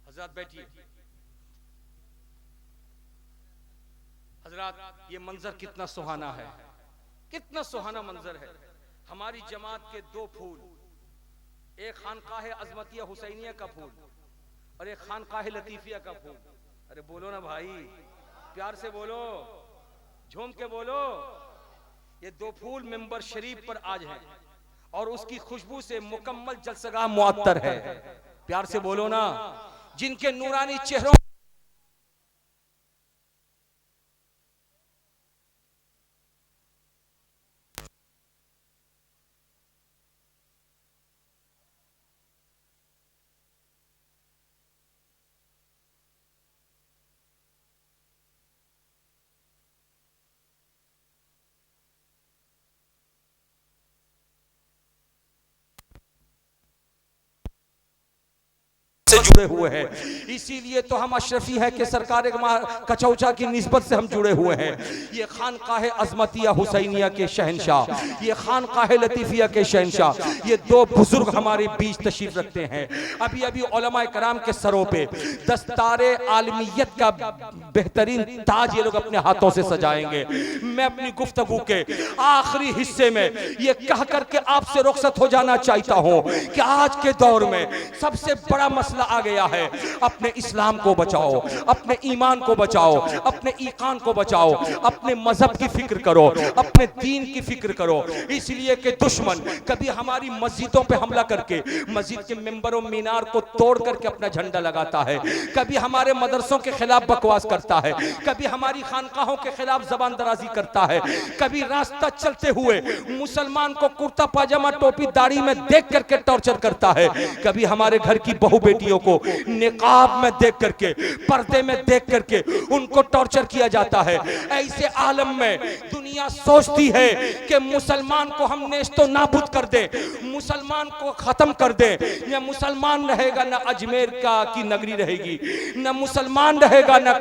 हजरत बैठिए। हजरत, ये मंजर कितना सुहाना है, कितना सुहाना मंजर है। हमारी जमात के दो फूल, एक खानकाह अजमतिया हुसैनिया का फूल और एक खानकाह लतीफिया का फूल। अरे बोलो ना भाई, प्यार से बोलो, झूम के बोलो। ये दो फूल मिंबर शरीफ पर आज हैं और उसकी खुशबू से मुकम्मल जलसगाह मुअत्तर है। प्यार से बोलो ना। जिनके नूरानी चेहरों से जुड़े हुए हैं, इसीलिए तो हम अशरफी है कि सरकार कचौचा की निस्बत से हम जुड़े हुए हैं। ये खानकाह अजमतिया हुसैनिया के शहनशाह, ये खानकाह लतीफिया के शहनशाह, ये दो बुजुर्ग हमारे बीच तशरीफ रखते हैं। अभी अभी उलमा कराम के सरों पे दस्तारे आलमियत का बेहतरीन ताज ये लोग अपने हाथों से सजाएंगे। मैं अपनी गुफ्तगू के आखिरी हिस्से में ये कह करके आपसे रुखसत हो जाना चाहता हूँ कि आज के दौर में सबसे बड़ा मसला आ गया है, अपने इस्लाम को बचाओ, अपने ईमान को बचाओ, अपने ईकान को बचाओ, अपने मजहब की फिक्र करो, अपने दीन की फिक्र करो। इसलिए कि दुश्मन कभी हमारी मस्जिदों पे हमला करके मस्जिद के मिंबरों मीनार को तोड़ करके अपना झंडा लगाता है, कभी हमारे मदरसों के खिलाफ बकवास करता है, कभी हमारी खानकाहों के खिलाफ जबान दराजी करता है, कभी रास्ता चलते हुए मुसलमान को कुर्ता पाजामा टोपी दाढ़ी में देख करके टॉर्चर करता है, कभी हमारे घर की बहु बेटियों को निकाब में देख करके, पर्दे में देख करके उनको टॉर्चर किया जाता है। ऐसे आलम में दुनिया दुनिया सोचती है कि मुसलमान को हम नेस्तो नाबूद कर दे, मुसलमान को खत्म कर दे। न मुसलमान रहेगा न अजमेर का की नगरी रहेगी, न मुसलमान रहेगा न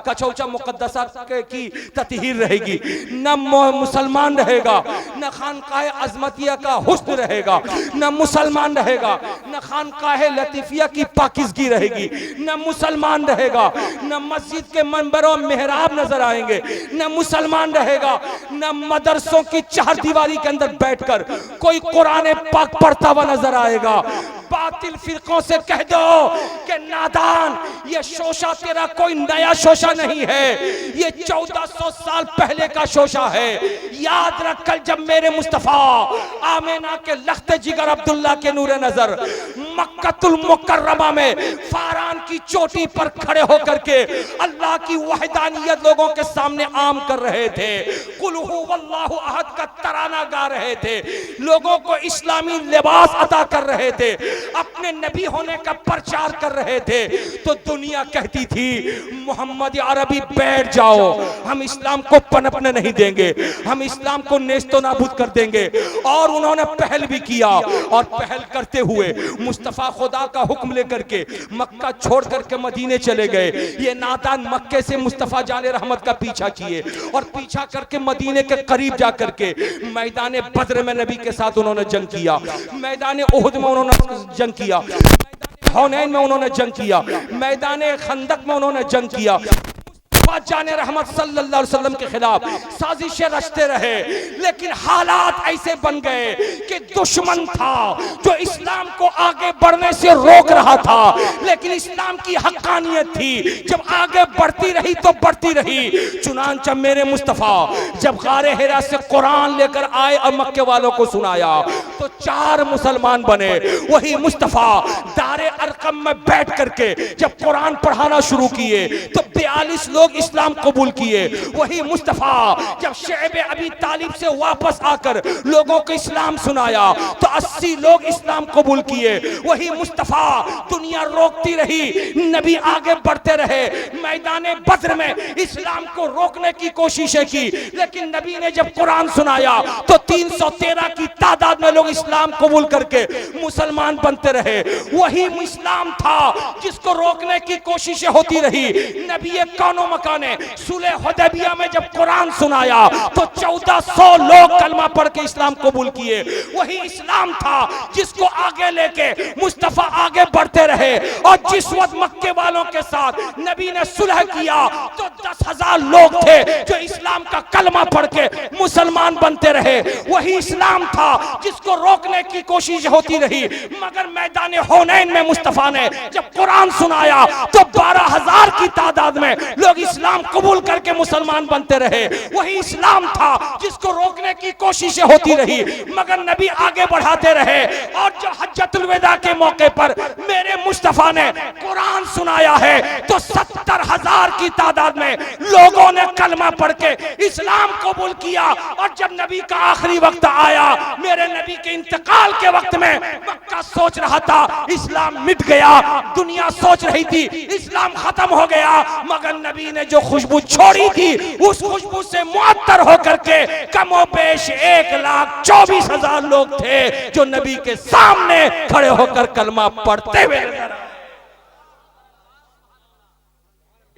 कचौचा मुकद्दसा की ततहीर रहेगी, न मुसलमान रहेगा न खानकाह अजमतिया का हुस्न रहेगा, न मुसलमान रहेगा न खानकाह लतीफिया की पाकिज़गी रहेगी, न मुसलमान रहेगा न मस्जिद के मंबरों मेहराब नजर आएंगे, न मुसलमान रहेगा न मदरसों की चार दीवारी के अंदर बैठकर कोई कुरान पाक पढ़ता हुआ नजर आएगा। बातिल फिरकों से कह दो कि नादान, ये शोशा तेरा कोई नया शोशा नहीं है, ये 1400 साल पहले का शोशा है। याद रख, कल जब मेरे मुस्तफा आमेना के लख्ते जिगर अब्दुल्ला के नूरे नजर मक्कतुल मुकर्रमा में फारान की चोटी पर खड़े होकर के अल्लाह की वहदानियत लोगों के सामने आम कर रहे थे, कुल हु वल्लाहु अहद का तराना गा रहे थे, लोगों को इस्लामी लिबास अता कर रहे थे, अपने नबी होने का प्रचार कर रहे थे, तो दुनिया कहती थी मोहम्मद अरबी बैठ जाओ, हम इस्लाम को पनपने नहीं देंगे, हम इस्लाम को नेस्तो नाबूद कर देंगे। और उन्होंने पहल भी किया, और पहल करते हुए मुस्तफा खुदा का हुक्म लेकर के मक्का छोड़ करके मदीने चले गए। ये नादान मक्के से मुस्तफा जाने रहमत का पीछा किए और पीछा करके मदीने के करीब जा करके मैदान बद्र में नबी के साथ उन्होंने जंग किया, मैदान उहुद में उन्होंने जंग किया, हुनैन में उन्होंने जंग किया, मैदान खंदक में उन्होंने जंग किया। जाने रहमत सल्लल्लाहु अलैहि वसल्लम के खिलाफ साजिशें रचते रहे, लेकिन हालात ऐसे बन गए कि दुश्मन था जो इस्लाम को आगे बढ़ने से रोक रहा था, लेकिन इस्लाम की हक्कानियत थी, जब आगे बढ़ती रही तो बढ़ती रही। चुनांचे मेरे मुस्तफा जब गारे हिरा से कुरान लेकर आए और मक्के वालों को सुनाया तो 4 मुसलमान बने। वही मुस्तफा दारे अरकम में बैठ करके जब कुरान पढ़ाना शुरू किए तो 42 लोग इस्लाम कबूल किए। वही मुस्तफा जब शेब अबी तालिब से वापस आकर लोगों को इस्लाम सुनाया तो 80 लोग इस्लाम कबूल किए। वही मुस्तफा दुनिया रोकती रही, नबी आगे बढ़ते रहे, मैदान बद्र में इस्लाम को रोकने की कोशिशें की, लेकिन नबी ने जब कुरान सुनाया तो 313 की तादाद में लोग इस्लाम कबूल करके मुसलमान बनते रहे। वही इस्लाम था जिसको रोकने की कोशिशें होती रही। नबी कौनो मकाने सुलह हुदैबिया में जब कुरान सुनाया तो 1400 लोग कलमा पढ़ के इस्लाम कबूल किए। वही इस्लाम था जिसको आगे लेके मुस्तफा आगे बढ़ते रहे, और जिस वक्त मक्के वालों के साथ नबी ने सुलह किया तो 10,000 लोग थे जो इस्लाम का कलमा पढ़ के मुसलमान बनते रहे। वही इस्लाम था जिसको रोकने की कोशिश होती रही, मगर मैदान हुनैन में मुस्तफा ने जब कुरान सुनाया तो 12,000 की तादाद में लोग इस्लाम कबूल करके मुसलमान बनते रहे। वही इस्लाम था जिसको रोकने की कोशिशें होती रही, मगर नबी आगे बढ़ाते रहे। और जो हज्जतुल विदा के मौके पर मेरे मुस्तफा ने कुरान सुनाया है तो 70,000 की तादाद में लोगों ने कलमा पढ़ के इस्लाम कबूल किया। और जब नबी का आखिरी वक्त आया, मेरे नबी के इंतकाल के वक्त में मक्का सोच रहा था इस्लाम मिट गया, दुनिया सोच रही थी इस्लाम खत्म हो गया, मगर नबी ने जो खुशबू छोड़ी थी उस खुशबू से मुअत्तर होकर के कमोबेश 1,24,000 लोग थे जो नबी के सामने खड़े होकर कलमा पढ़ते हुए नजर आए।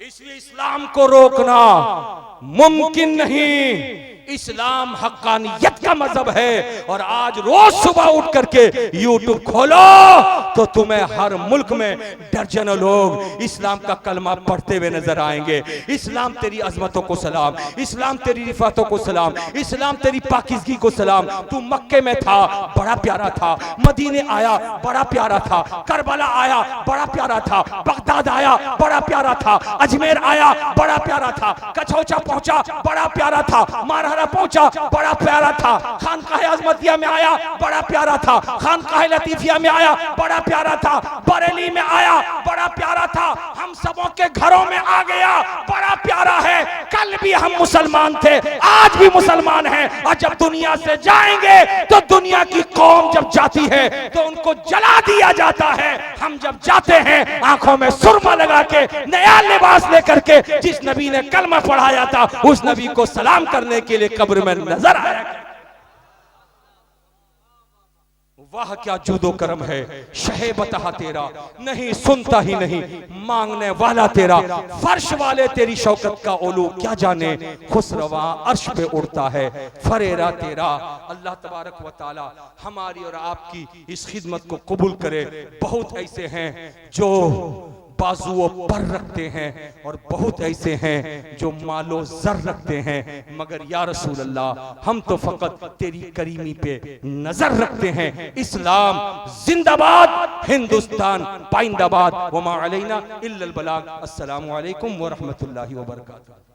इसलिए इस्लाम को रोकना मुमकिन नहीं। इस्लाम हक्कानियत का मजहब है, और आज रोज सुबह उठ करके यूट्यूब खोलो तो तुम्हें हर मुल्क में दर्जनों लोग इस्लाम का कलमा पढ़ते हुए नजर आएंगे। इस्लाम तेरी अजमतों को सलाम, इस्लाम तेरी रिफातों को सलाम, इस्लाम तेरी पाकिज़गी को सलाम। तू मक्के में था बड़ा प्यारा था, मदीने आया बड़ा प्यारा था, करबला आया बड़ा प्यारा था, बगदाद आया बड़ा प्यारा था, अजमेर आया बड़ा प्यारा था, कचौचा पहुंचा बड़ा प्यारा था, मारहरा पहुंचा बड़ा प्यारा था, खानकाह अज़मतिया में आया बड़ा प्यारा था, खानकाह लतीफिया में आया बड़ा प्यारा था, बरेली में आया बड़ा प्यारा था, हम सबों के घरों में आ गया बड़ा प्यारा है। कल भी हम मुसलमान थे, आज भी मुसलमान हैं, और जब दुनिया से जाएंगे तो दुनिया की कौम जब जाती है तो उनको जला दिया जाता है। हम जब जाते हैं आंखों में सुरमा लगा के, नया लिबास लेकर के, जिस नबी ने कलमा पढ़ाया था उस नबी को सलाम करने के लिए कब्र में नजर आया। वाह क्या जूदो करम है, शहे बता तेरा, नहीं सुनता ही नहीं मांगने वाला तेरा, फर्श वाले तेरी शौकत का ओलू क्या जाने, खुसरवा अर्श पे उड़ता है फरेरा तेरा। अल्लाह तबारक व ताला हमारी और आपकी इस खिदमत को कबूल करे। बहुत ऐसे हैं जो बाजुओं पर रखते हैं और बहुत ऐसे हैं जो मालो जर रखते हैं, मगर या रसूल अल्लाह हम तो फकत तेरी करीमी पे नजर रखते हैं। इस्लाम जिंदाबाद, हिंदुस्तान पाइंदाबाद, वमा अलैना इल्लल बलाग। अस्सलामु अलैकुम व रहमतुल्लाहि व बरकातुहू।